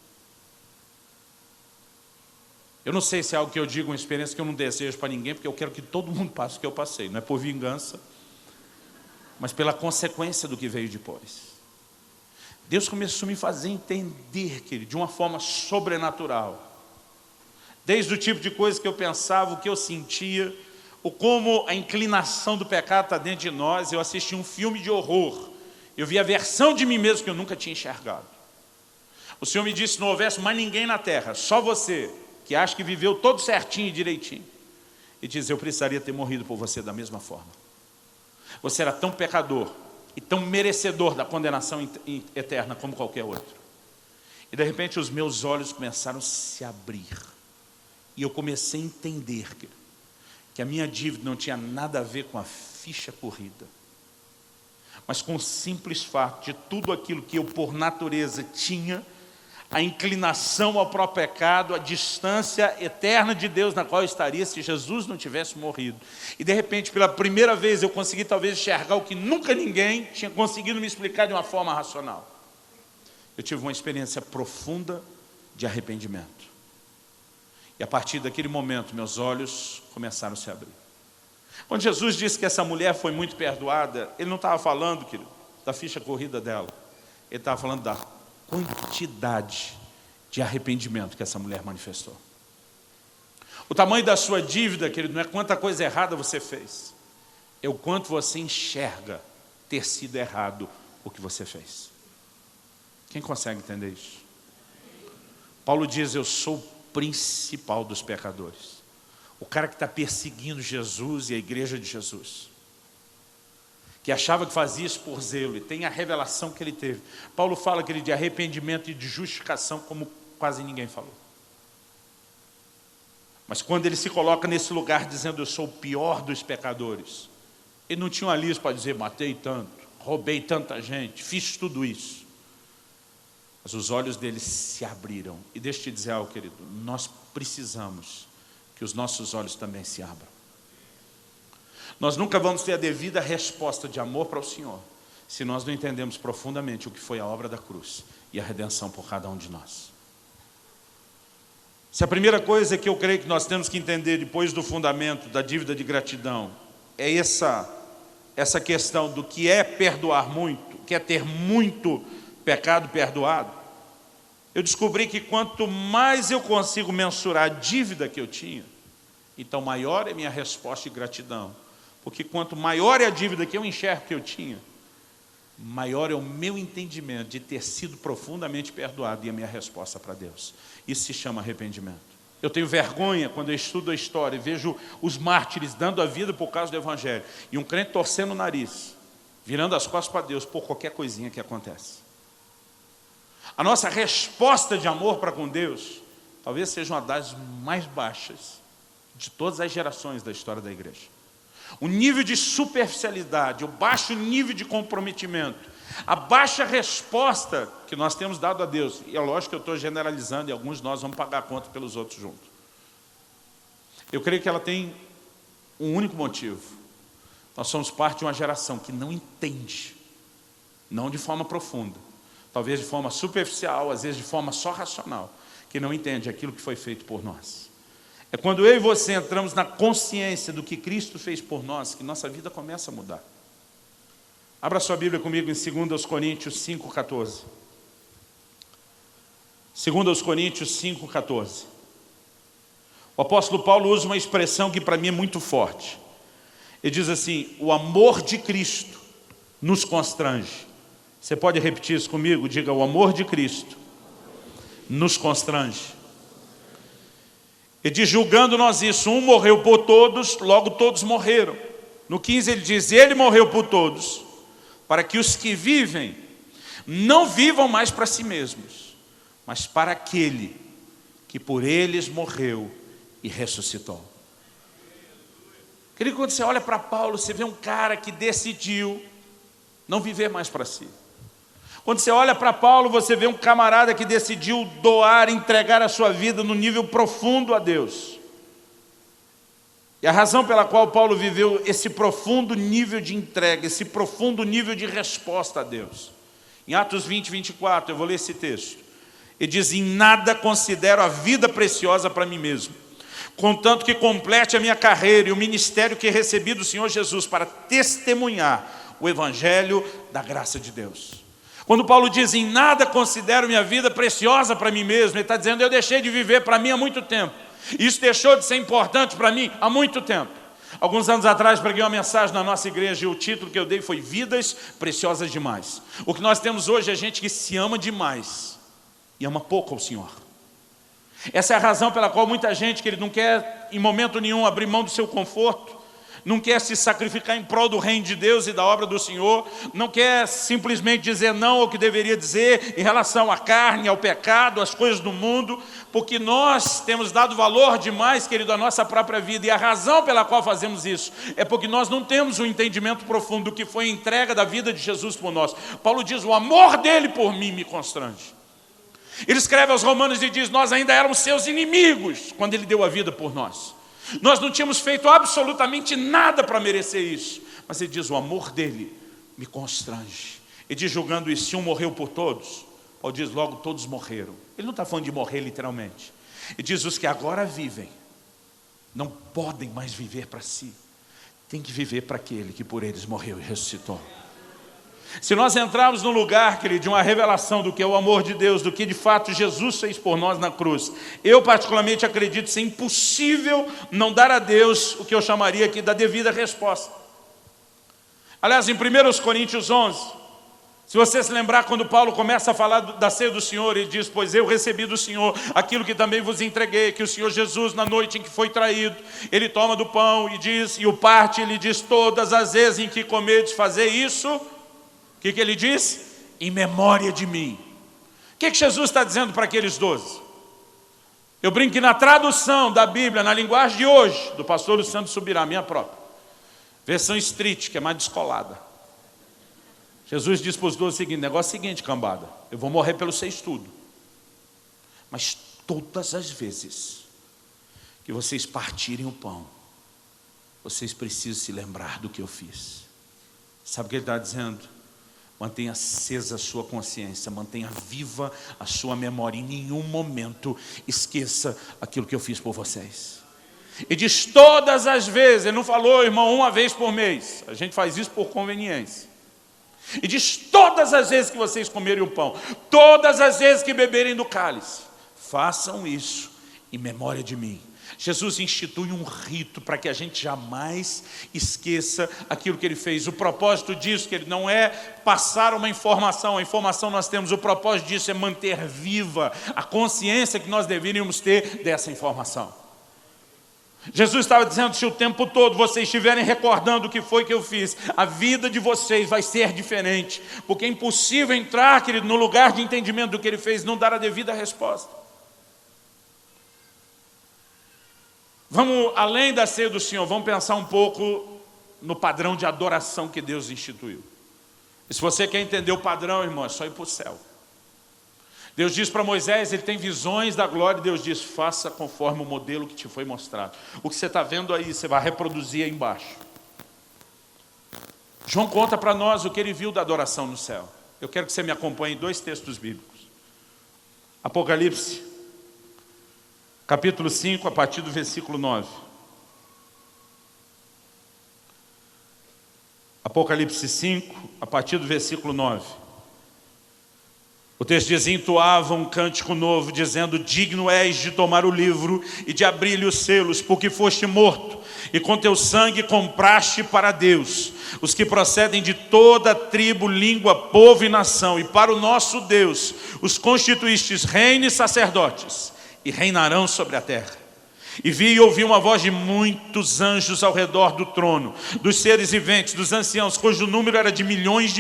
Eu não sei se é algo que eu digo, uma experiência que eu não desejo para ninguém, porque eu quero que todo mundo passe o que eu passei. Não é por vingança, mas pela consequência do que veio depois. Deus começou a me fazer entender, querido, de uma forma sobrenatural. Desde o tipo de coisa que eu pensava, o que eu sentia, o como a inclinação do pecado está dentro de nós. Eu assisti um filme de horror. Eu vi a versão de mim mesmo que eu nunca tinha enxergado. O Senhor me disse, não houvesse mais ninguém na terra, só você, que acha que viveu todo certinho e direitinho. E diz, eu precisaria ter morrido por você da mesma forma. Você era tão pecador e tão merecedor da condenação eterna como qualquer outro. E de repente os meus olhos começaram a se abrir. E eu comecei a entender que a minha dívida não tinha nada a ver com a ficha corrida, mas com o simples fato de tudo aquilo que eu por natureza tinha, a inclinação ao próprio pecado, a distância eterna de Deus na qual eu estaria se Jesus não tivesse morrido. E de repente, pela primeira vez, eu consegui talvez enxergar o que nunca ninguém tinha conseguido me explicar de uma forma racional. Eu tive uma experiência profunda de arrependimento. E a partir daquele momento, meus olhos começaram a se abrir. Quando Jesus disse que essa mulher foi muito perdoada, Ele não estava falando, querido, da ficha corrida dela. Ele estava falando da quantidade de arrependimento que essa mulher manifestou. O tamanho da sua dívida, querido, não é quanta coisa errada você fez, é o quanto você enxerga ter sido errado o que você fez. Quem consegue entender isso? Paulo diz, eu sou o principal dos pecadores. O cara que está perseguindo Jesus e a igreja de Jesus, que achava que fazia isso por zelo, e tem a revelação que ele teve. Paulo fala que ele de arrependimento e de justificação como quase ninguém falou. Mas quando ele se coloca nesse lugar dizendo, eu sou o pior dos pecadores, ele não tinha uma lista para dizer, matei tanto, roubei tanta gente, fiz tudo isso. Mas os olhos dele se abriram. E deixa eu te dizer algo, querido, nós precisamos que os nossos olhos também se abram. Nós nunca vamos ter a devida resposta de amor para o Senhor, se nós não entendemos profundamente o que foi a obra da cruz e a redenção por cada um de nós. Se a primeira coisa que eu creio que nós temos que entender depois do fundamento da dívida de gratidão é essa questão do que é perdoar muito, que é ter muito pecado perdoado, eu descobri que quanto mais eu consigo mensurar a dívida que eu tinha, então maior é minha resposta de gratidão. Porque quanto maior é a dívida que eu enxergo que eu tinha, maior é o meu entendimento de ter sido profundamente perdoado e a minha resposta para Deus. Isso se chama arrependimento. Eu tenho vergonha quando eu estudo a história e vejo os mártires dando a vida por causa do Evangelho e um crente torcendo o nariz, virando as costas para Deus por qualquer coisinha que acontece. A nossa resposta de amor para com Deus talvez seja uma das mais baixas de todas as gerações da história da igreja. O nível de superficialidade, o baixo nível de comprometimento, a baixa resposta que nós temos dado a Deus, e é lógico que eu estou generalizando e alguns de nós vamos pagar a conta pelos outros juntos. Eu creio que ela tem um único motivo. Nós somos parte de uma geração que não entende, não de forma profunda, talvez de forma superficial, às vezes de forma só racional, que não entende aquilo que foi feito por nós. É quando eu e você entramos na consciência do que Cristo fez por nós, que nossa vida começa a mudar. Abra sua Bíblia comigo em 2 Coríntios 5,14. 2 Coríntios 5,14. O apóstolo Paulo usa uma expressão que para mim é muito forte. Ele diz assim: o amor de Cristo nos constrange. Você pode repetir isso comigo? Diga: o amor de Cristo nos constrange. Ele diz: julgando nós isso, um morreu por todos, logo todos morreram. No 15 ele diz: ele morreu por todos, para que os que vivem não vivam mais para si mesmos, mas para aquele que por eles morreu e ressuscitou. Querido, quando você olha para Paulo, você vê um cara que decidiu não viver mais para si. Quando você olha para Paulo, você vê um camarada que decidiu doar, entregar a sua vida no nível profundo a Deus. E a razão pela qual Paulo viveu esse profundo nível de entrega, esse profundo nível de resposta a Deus. Em Atos 20, 24, eu vou ler esse texto. Ele diz: em nada considero a vida preciosa para mim mesmo, contanto que complete a minha carreira e o ministério que recebi do Senhor Jesus para testemunhar o Evangelho da graça de Deus. Quando Paulo diz: em nada considero minha vida preciosa para mim mesmo, ele está dizendo: eu deixei de viver para mim há muito tempo. Isso deixou de ser importante para mim há muito tempo. Alguns anos atrás preguei uma mensagem na nossa igreja e o título que eu dei foi Vidas Preciosas Demais. O que nós temos hoje é gente que se ama demais e ama pouco ao Senhor. Essa é a razão pela qual muita gente, que ele não quer em momento nenhum abrir mão do seu conforto, não quer se sacrificar em prol do reino de Deus e da obra do Senhor, não quer simplesmente dizer não ao que deveria dizer em relação à carne, ao pecado, às coisas do mundo, porque nós temos dado valor demais, querido, à nossa própria vida, e a razão pela qual fazemos isso é porque nós não temos um entendimento profundo do que foi a entrega da vida de Jesus por nós. Paulo diz: o amor dele por mim me constrange. Ele escreve aos Romanos e diz: nós ainda éramos seus inimigos quando ele deu a vida por nós. Nós não tínhamos feito absolutamente nada para merecer isso. Mas ele diz: o amor dele me constrange. Ele diz, julgando isso: se um morreu por todos, Paulo diz: logo todos morreram. Ele não está falando de morrer literalmente. Ele diz: os que agora vivem não podem mais viver para si, tem que viver para aquele que por eles morreu e ressuscitou. Se nós entrarmos no lugar, querido, de uma revelação do que é o amor de Deus, do que de fato Jesus fez por nós na cruz, eu particularmente acredito ser impossível não dar a Deus o que eu chamaria aqui da devida resposta. Aliás, em 1 Coríntios 11, se você se lembrar, quando Paulo começa a falar da ceia do Senhor, ele diz: pois eu recebi do Senhor aquilo que também vos entreguei, que o Senhor Jesus, na noite em que foi traído, ele toma do pão e diz, e o parte, ele diz: todas as vezes em que comedes, fazer isso. O que ele diz? Em memória de mim. O que Jesus está dizendo para aqueles 12? Eu brinco que na tradução da Bíblia, na linguagem de hoje, do pastor Luciano Subirá, minha própria, versão street, que é mais descolada, Jesus diz para os 12 o seguinte: negócio é o seguinte, cambada, eu vou morrer pelo vocês tudo, mas todas as vezes que vocês partirem o pão, vocês precisam se lembrar do que eu fiz. Sabe o que ele está dizendo? Mantenha acesa a sua consciência, mantenha viva a sua memória. Em nenhum momento esqueça aquilo que eu fiz por vocês. E diz todas as vezes, ele não falou, irmão, uma vez por mês. A gente faz isso por conveniência. E diz todas as vezes que vocês comerem o pão, todas as vezes que beberem do cálice, façam isso em memória de mim. Jesus institui um rito para que a gente jamais esqueça aquilo que ele fez. O propósito disso, que ele não é passar uma informação, a informação nós temos, o propósito disso é manter viva a consciência que nós deveríamos ter dessa informação. Jesus estava dizendo, se o tempo todo vocês estiverem recordando o que foi que eu fiz, a vida de vocês vai ser diferente, porque é impossível entrar, querido, no lugar de entendimento do que ele fez, não dar a devida resposta. Vamos, além da ceia do Senhor, vamos pensar um pouco no padrão de adoração que Deus instituiu. E se você quer entender o padrão, irmão, é só ir para o céu. Deus diz para Moisés, ele tem visões da glória, e Deus diz, faça conforme o modelo que te foi mostrado. O que você está vendo aí, você vai reproduzir aí embaixo. João conta para nós o que ele viu da adoração no céu. Eu quero que você me acompanhe em 2 textos bíblicos. Apocalipse, capítulo 5, a partir do versículo 9. Apocalipse 5, a partir do versículo 9. O texto diz, entoava um cântico novo, dizendo, digno és de tomar o livro e de abrir-lhe os selos, porque foste morto, e com teu sangue compraste para Deus os que procedem de toda tribo, língua, povo e nação, e para o nosso Deus os constituístes reino e sacerdotes, e reinarão sobre a terra. E vi e ouvi uma voz de muitos anjos ao redor do trono, dos seres viventes, dos anciãos, cujo número era de milhões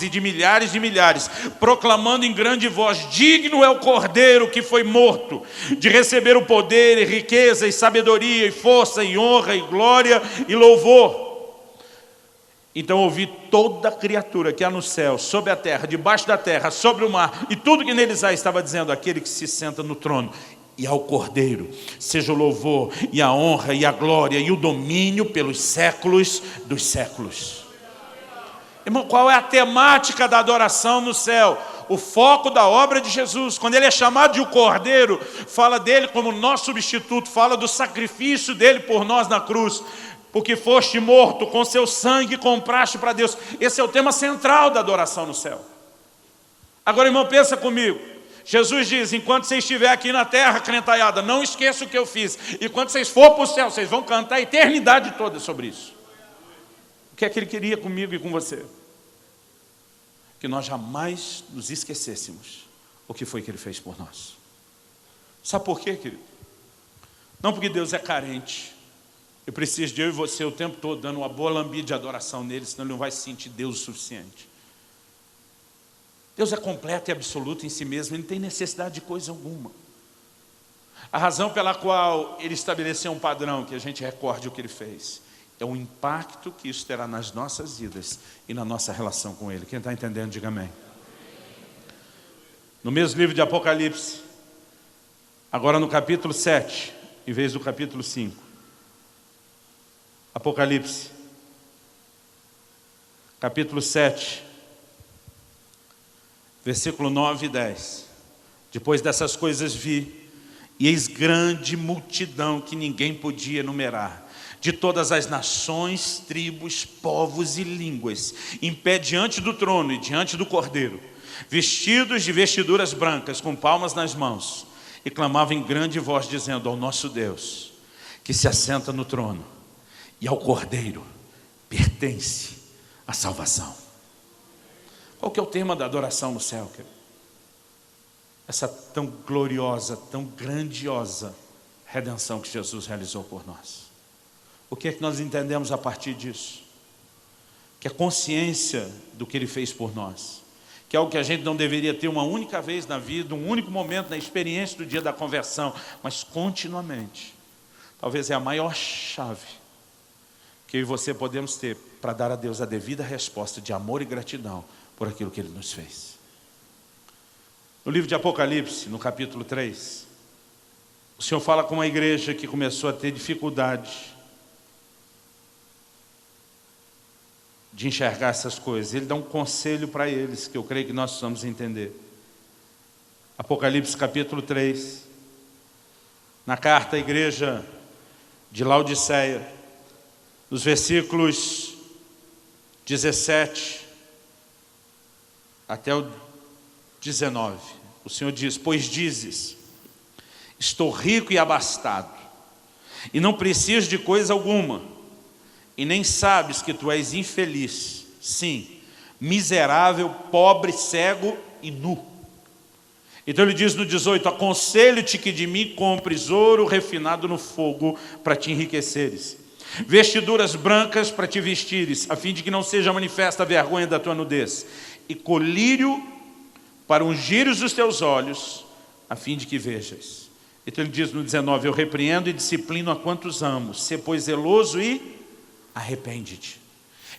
e de milhares, proclamando em grande voz, digno é o Cordeiro que foi morto, de receber o poder e riqueza e sabedoria e força e honra e glória e louvor. Então ouvi toda criatura que há no céu, sobre a terra, debaixo da terra, sobre o mar, e tudo que neles há, estava dizendo, aquele que se senta no trono, e ao Cordeiro, seja o louvor, e a honra, e a glória, e o domínio pelos séculos dos séculos. Irmão, qual é a temática da adoração no céu? O foco da obra de Jesus. Quando ele é chamado de o Cordeiro, fala dele como nosso substituto, fala do sacrifício dele por nós na cruz, porque foste morto, com seu sangue compraste para Deus. Esse é o tema central da adoração no céu. Agora, irmão, pensa comigo. Jesus diz, enquanto você estiver aqui na terra, crentaiada, não esqueça o que eu fiz. E quando vocês for para o céu, vocês vão cantar a eternidade toda sobre isso. O que é que ele queria comigo e com você? Que nós jamais nos esquecêssemos o que foi que ele fez por nós. Sabe por quê, querido? Não porque Deus é carente. Eu preciso de eu e você o tempo todo dando uma boa lambida de adoração nele, senão ele não vai se sentir Deus o suficiente. Deus é completo e absoluto em si mesmo, ele não tem necessidade de coisa alguma. A razão pela qual ele estabeleceu um padrão, que a gente recorde o que ele fez, é o impacto que isso terá nas nossas vidas e na nossa relação com ele. Quem está entendendo, diga amém. No mesmo livro de Apocalipse, agora no capítulo 7, em vez do capítulo 5. Apocalipse, capítulo 7, versículo 9 e 10. Depois dessas coisas vi, e eis grande multidão que ninguém podia enumerar, de todas as nações, tribos, povos e línguas, em pé diante do trono e diante do Cordeiro, vestidos de vestiduras brancas, com palmas nas mãos, e clamavam em grande voz, dizendo, ao nosso Deus, que se assenta no trono, e ao Cordeiro pertence a salvação. Qual que é o tema da adoração no céu, querido? Essa tão gloriosa, tão grandiosa redenção que Jesus realizou por nós. O que é que nós entendemos a partir disso? Que a consciência do que ele fez por nós, que é algo que a gente não deveria ter uma única vez na vida, um único momento na experiência do dia da conversão, mas continuamente. Talvez é a maior chave que eu e você podemos ter para dar a Deus a devida resposta de amor e gratidão por aquilo que ele nos fez. No livro de Apocalipse, no capítulo 3, o Senhor fala com uma igreja que começou a ter dificuldade de enxergar essas coisas. Ele dá um conselho para eles, que eu creio que nós precisamos entender. Apocalipse capítulo 3, na carta à igreja de Laodiceia, nos versículos 17 até o 19, o Senhor diz, pois dizes, estou rico e abastado, e não precisas de coisa alguma, e nem sabes que tu és infeliz, sim, miserável, pobre, cego e nu. Então ele diz no 18: aconselho-te que de mim compres ouro refinado no fogo para te enriqueceres, vestiduras brancas para te vestires, a fim de que não seja manifesta a vergonha da tua nudez, e colírio para ungires os teus olhos, a fim de que vejas. Então ele diz no 19: eu repreendo e disciplino a quantos amo, sê pois zeloso e arrepende-te.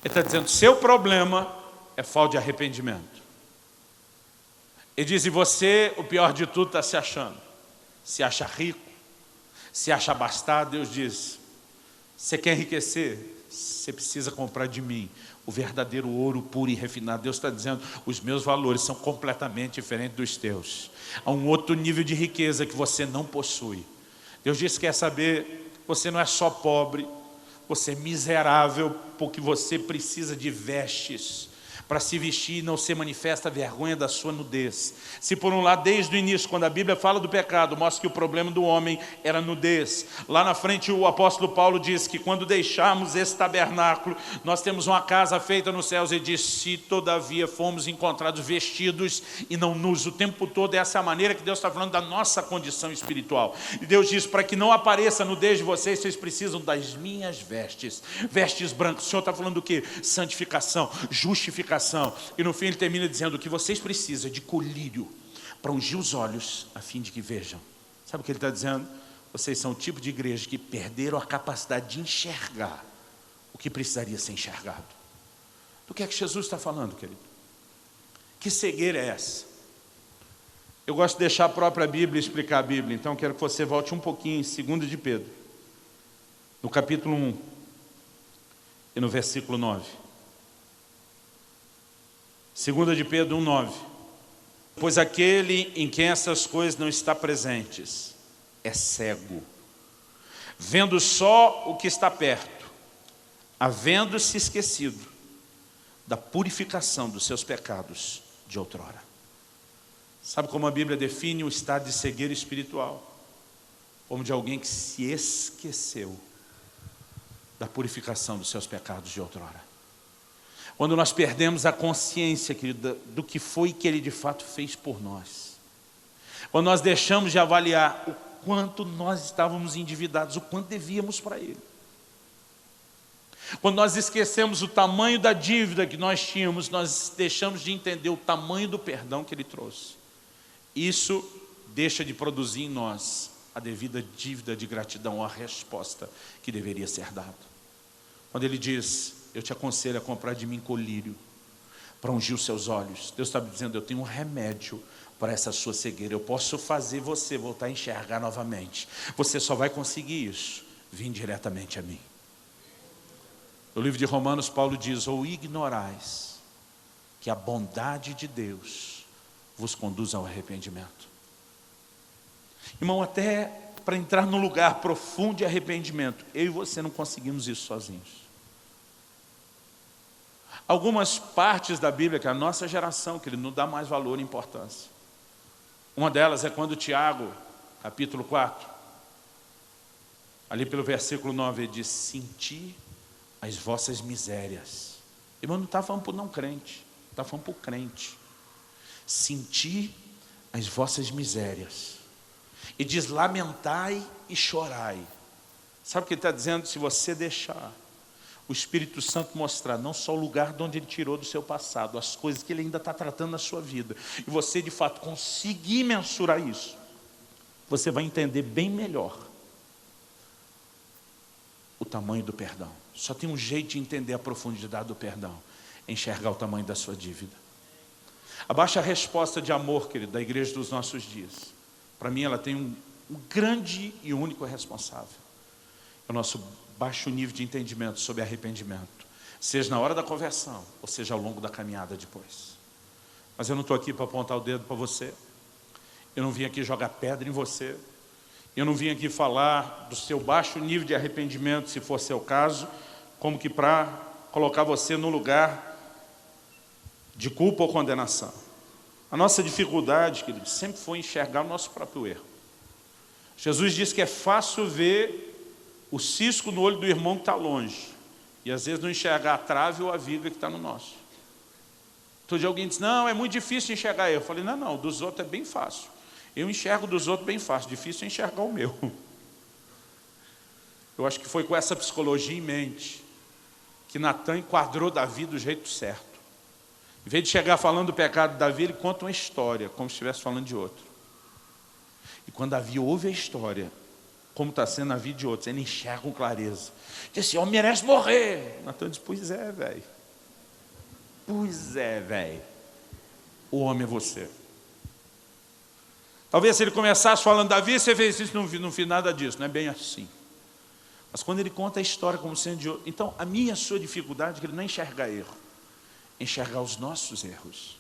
Ele está dizendo, seu problema é falta de arrependimento. Ele diz, e você, o pior de tudo, está se achando. Se acha rico, se acha abastado. Deus diz, você quer enriquecer? Você precisa comprar de mim o verdadeiro ouro puro e refinado. Deus está dizendo, os meus valores são completamente diferentes dos teus. Há um outro nível de riqueza que você não possui. Deus diz, quer saber, você não é só pobre, você é miserável, porque você precisa de vestes para se vestir e não ser manifesta a vergonha da sua nudez. Se por um lado, desde o início, quando a Bíblia fala do pecado, mostra que o problema do homem era nudez. Lá na frente o apóstolo Paulo diz que quando deixarmos esse tabernáculo, nós temos uma casa feita nos céus, e diz, se todavia fomos encontrados vestidos e não nus. O tempo todo essa é a maneira que Deus está falando da nossa condição espiritual. E Deus diz, para que não apareça a nudez de vocês, vocês precisam das minhas vestes, vestes brancas. O Senhor está falando do quê? Santificação, justificação. E no fim ele termina dizendo que vocês precisam de colírio para ungir os olhos, a fim de que vejam. Sabe o que ele está dizendo? Vocês são o tipo de igreja que perderam a capacidade de enxergar o que precisaria ser enxergado. Do que é que Jesus está falando, querido? Que cegueira é essa? Eu gosto de deixar a própria Bíblia explicar a Bíblia, então quero que você volte um pouquinho em 2 de Pedro, no capítulo 1 e no versículo 9. 2 de Pedro 1,9. Pois aquele em quem essas coisas não estão presentes é cego, vendo só o que está perto, havendo-se esquecido da purificação dos seus pecados de outrora. Sabe como a Bíblia define o estado de cegueira espiritual? Como de alguém que se esqueceu da purificação dos seus pecados de outrora. Quando nós perdemos a consciência, querido, do que foi que Ele de fato fez por nós. Quando nós deixamos de avaliar o quanto nós estávamos endividados, o quanto devíamos para Ele. Quando nós esquecemos o tamanho da dívida que nós tínhamos, nós deixamos de entender o tamanho do perdão que Ele trouxe. Isso deixa de produzir em nós a devida dívida de gratidão, a resposta que deveria ser dada. Quando Ele diz, eu te aconselho a comprar de mim colírio para ungir os seus olhos. Deus está dizendo, eu tenho um remédio para essa sua cegueira. Eu posso fazer você voltar a enxergar novamente. Você só vai conseguir isso vindo diretamente a mim. No livro de Romanos, Paulo diz, ou ignorais que a bondade de Deus vos conduz ao arrependimento. Irmão, até para entrar num lugar profundo de arrependimento, eu e você não conseguimos isso sozinhos. Algumas partes da Bíblia que a nossa geração, que ele não dá mais valor e importância. Uma delas é quando Tiago, capítulo 4, ali pelo versículo 9, ele diz, senti as vossas misérias. Irmão, não está falando para o não crente, está falando para o crente. Senti as vossas misérias. E diz, lamentai e chorai. Sabe o que ele está dizendo? Se você deixar o Espírito Santo mostrar não só o lugar de onde Ele tirou do seu passado, as coisas que Ele ainda está tratando na sua vida, e você de fato conseguir mensurar isso, você vai entender bem melhor o tamanho do perdão. Só tem um jeito de entender a profundidade do perdão, enxergar o tamanho da sua dívida. Abaixa a resposta de amor, querido, da igreja dos nossos dias. Para mim ela tem um grande e único responsável. É o nosso baixo nível de entendimento sobre arrependimento, seja na hora da conversão, ou seja ao longo da caminhada depois. Mas eu não estou aqui para apontar o dedo para você, eu não vim aqui jogar pedra em você, eu não vim aqui falar do seu baixo nível de arrependimento, se for seu caso, como que para colocar você no lugar de culpa ou condenação. A nossa dificuldade, querido, sempre foi enxergar o nosso próprio erro. Jesus disse que é fácil ver o cisco no olho do irmão que está longe. E às vezes não enxergar a trave ou a viga que está no nosso. Outro dia alguém disse, não, é muito difícil enxergar eu. Eu falei, não, dos outros é bem fácil. Eu enxergo dos outros bem fácil, difícil é enxergar o meu. Eu acho que foi com essa psicologia em mente que Natan enquadrou Davi do jeito certo. Em vez de chegar falando do pecado de Davi, ele conta uma história, como se estivesse falando de outro. E quando Davi ouve a história, como está sendo a vida de outros, ele enxerga com clareza. Diz assim, homem merece morrer. Natan diz, pois é, velho. Pois é, velho. O homem é você. Talvez se ele começasse falando Davi, você fez isso, não fiz nada disso. Não é bem assim. Mas quando ele conta a história como sendo de outro... Então, a minha e a sua dificuldade é que ele não enxerga erro. Enxergar os nossos erros.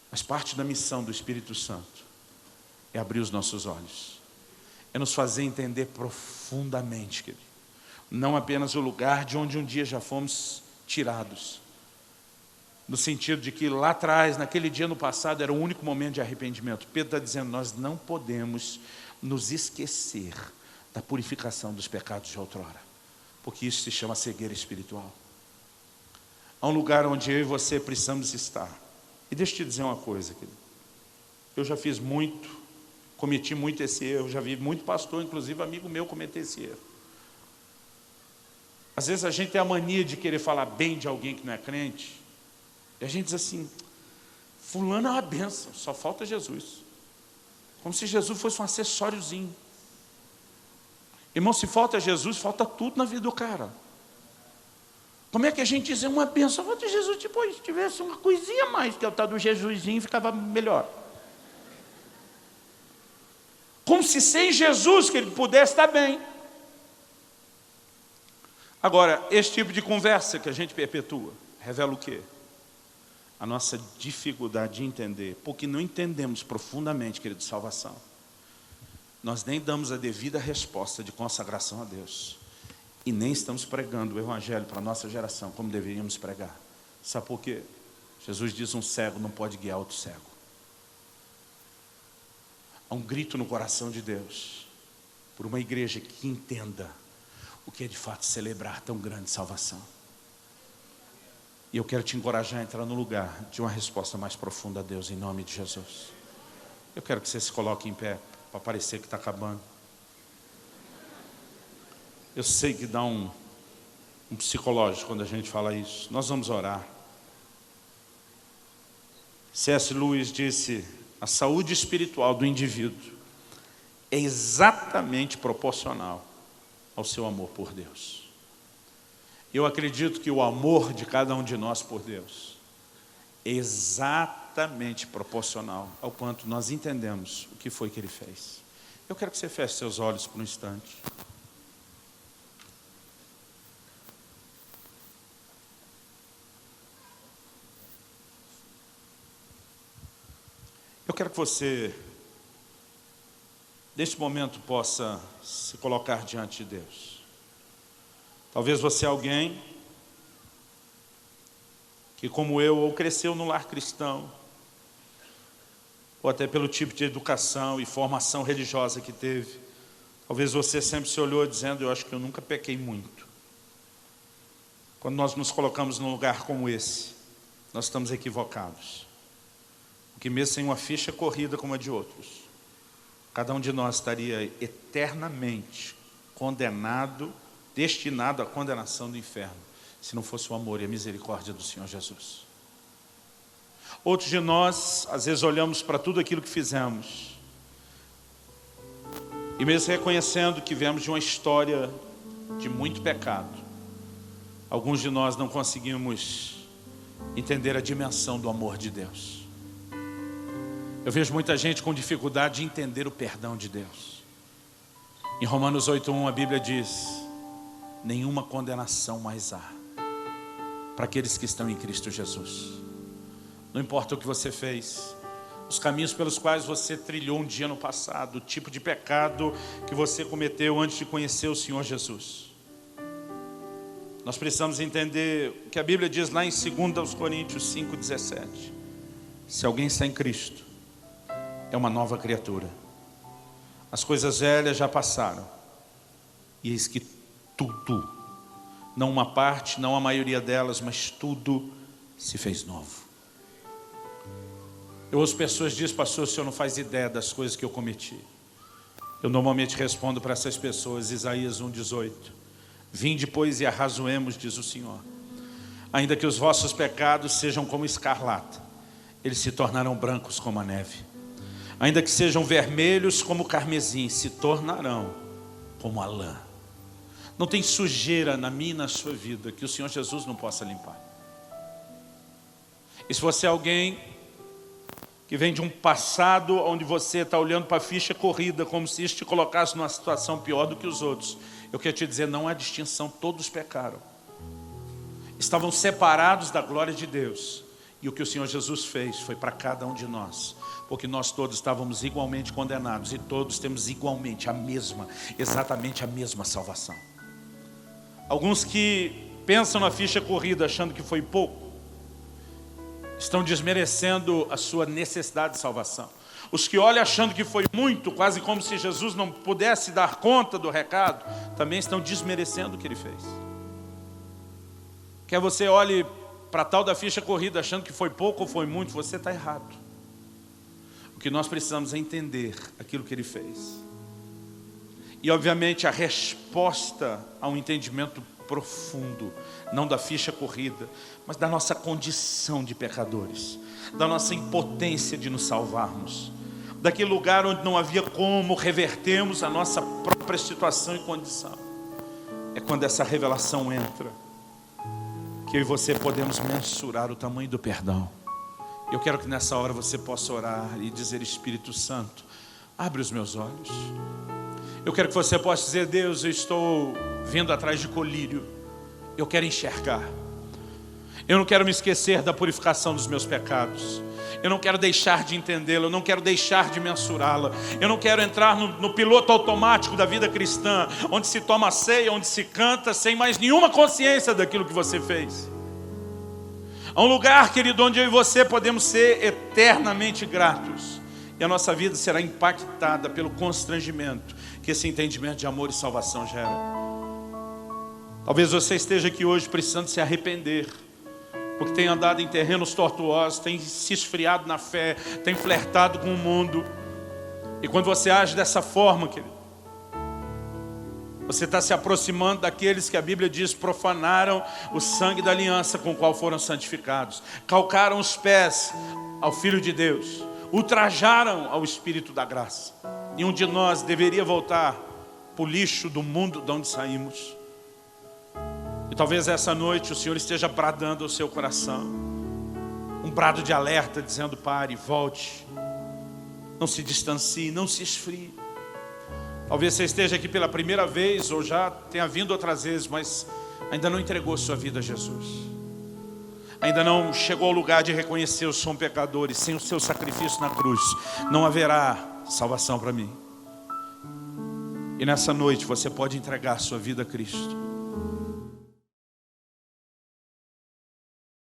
Mas parte da missão do Espírito Santo é abrir os nossos olhos. É nos fazer entender profundamente, querido. Não apenas o lugar de onde um dia já fomos tirados. No sentido de que lá atrás, naquele dia no passado, era o único momento de arrependimento. Pedro está dizendo, nós não podemos nos esquecer da purificação dos pecados de outrora. Porque isso se chama cegueira espiritual. Há um lugar onde eu e você precisamos estar. E deixa eu te dizer uma coisa, querido. Eu já fiz muito, cometi muito esse erro, já vi muito pastor, inclusive amigo meu, cometer esse erro. Às vezes a gente tem a mania de querer falar bem de alguém que não é crente, e a gente diz assim, fulano é uma bênção, só falta Jesus. Como se Jesus fosse um acessóriozinho. Irmão, se falta Jesus, falta tudo na vida do cara. Como é que a gente diz uma bênção? Falta Jesus, depois se tivesse uma coisinha a mais, que é o tal do Jesusinho, ficava melhor. Como se sem Jesus que ele pudesse estar bem. Agora, esse tipo de conversa que a gente perpetua, revela o quê? A nossa dificuldade de entender, porque não entendemos profundamente, querido, salvação. Nós nem damos a devida resposta de consagração a Deus. E nem estamos pregando o Evangelho para a nossa geração, como deveríamos pregar. Sabe por quê? Jesus diz, um cego não pode guiar outro cego. Há um grito no coração de Deus, por uma igreja que entenda o que é de fato celebrar tão grande salvação. E eu quero te encorajar a entrar no lugar de uma resposta mais profunda a Deus, em nome de Jesus. Eu quero que você se coloque em pé, para parecer que está acabando. Eu sei que dá um psicológico quando a gente fala isso. Nós vamos orar. C.S. Lewis disse, a saúde espiritual do indivíduo é exatamente proporcional ao seu amor por Deus. Eu acredito que o amor de cada um de nós por Deus é exatamente proporcional ao quanto nós entendemos o que foi que Ele fez. Eu quero que você feche seus olhos por um instante. Eu quero que você, neste momento, possa se colocar diante de Deus. Talvez você é alguém que, como eu, ou cresceu no lar cristão, ou até pelo tipo de educação e formação religiosa que teve. Talvez você sempre se olhou dizendo, eu acho que eu nunca pequei muito. Quando nós nos colocamos num lugar como esse, nós estamos equivocados. Porque mesmo sem uma ficha corrida como a de outros, cada um de nós estaria eternamente condenado, destinado à condenação do inferno, se não fosse o amor e a misericórdia do Senhor Jesus. Outros de nós, às vezes, olhamos para tudo aquilo que fizemos, e mesmo reconhecendo que viemos de uma história de muito pecado, alguns de nós não conseguimos entender a dimensão do amor de Deus. Eu vejo muita gente com dificuldade de entender o perdão de Deus. Em Romanos 8:1 a Bíblia diz, nenhuma condenação mais há para aqueles que estão em Cristo Jesus. Não importa o que você fez, os caminhos pelos quais você trilhou um dia no passado, o tipo de pecado que você cometeu antes de conhecer o Senhor Jesus. Nós precisamos entender o que a Bíblia diz lá em 2 Coríntios 5:17. Se alguém está em Cristo, é uma nova criatura. As coisas velhas já passaram, E eis que tudo, não uma parte, não a maioria delas, mas tudo se fez novo. Eu ouço pessoas dizem: pastor, o senhor não faz ideia das coisas que eu cometi. Eu normalmente respondo para essas pessoas, Isaías 1,18. Vinde, pois, e arrazoemos, diz o Senhor. Ainda que os vossos pecados sejam como escarlata, eles se tornarão brancos como a neve. Ainda que sejam vermelhos como o carmesim, se tornarão como a lã. Não tem sujeira na minha e na sua vida que o Senhor Jesus não possa limpar. E se você é alguém que vem de um passado onde você está olhando para a ficha corrida como se isso te colocasse numa situação pior do que os outros, eu quero te dizer, não há distinção, todos pecaram. Estavam separados da glória de Deus. E o que o Senhor Jesus fez foi para cada um de nós, porque nós todos estávamos igualmente condenados e todos temos igualmente exatamente a mesma salvação. Alguns que pensam na ficha corrida achando que foi pouco, estão desmerecendo a sua necessidade de salvação. Os que olham achando que foi muito, quase como se Jesus não pudesse dar conta do recado, também estão desmerecendo o que ele fez. Quer você olhe para tal da ficha corrida achando que foi pouco ou foi muito, você está errado. O que nós precisamos é entender aquilo que ele fez. E obviamente a resposta a um entendimento profundo, não da ficha corrida, mas da nossa condição de pecadores, da nossa impotência de nos salvarmos, daquele lugar onde não havia como revertermos a nossa própria situação e condição. É quando essa revelação entra, que eu e você podemos mensurar o tamanho do perdão. Eu quero que nessa hora você possa orar e dizer: Espírito Santo, abre os meus olhos. Eu quero que você possa dizer: Deus, eu estou vindo atrás de colírio, eu quero enxergar. Eu não quero me esquecer da purificação dos meus pecados. Eu não quero deixar de entendê-la, eu não quero deixar de mensurá-la. Eu não quero entrar no piloto automático da vida cristã, onde se toma ceia, onde se canta, sem mais nenhuma consciência daquilo que você fez. Há um lugar, querido, onde eu e você podemos ser eternamente gratos. E a nossa vida será impactada pelo constrangimento que esse entendimento de amor e salvação gera. Talvez você esteja aqui hoje precisando se arrepender, porque tem andado em terrenos tortuosos, tem se esfriado na fé, tem flertado com o mundo. E quando você age dessa forma, querido, você está se aproximando daqueles que a Bíblia diz profanaram o sangue da aliança com o qual foram santificados, calcaram os pés ao Filho de Deus, ultrajaram ao Espírito da graça. E um de nós deveria voltar para o lixo do mundo de onde saímos. E talvez essa noite o Senhor esteja bradando ao seu coração um brado de alerta, dizendo: pare, volte, não se distancie, não se esfrie. Talvez você esteja aqui pela primeira vez, ou já tenha vindo outras vezes, mas ainda não entregou sua vida a Jesus. Ainda não chegou ao lugar de reconhecer: eu sou um pecador, e sem o seu sacrifício na cruz não haverá salvação para mim. E nessa noite você pode entregar sua vida a Cristo.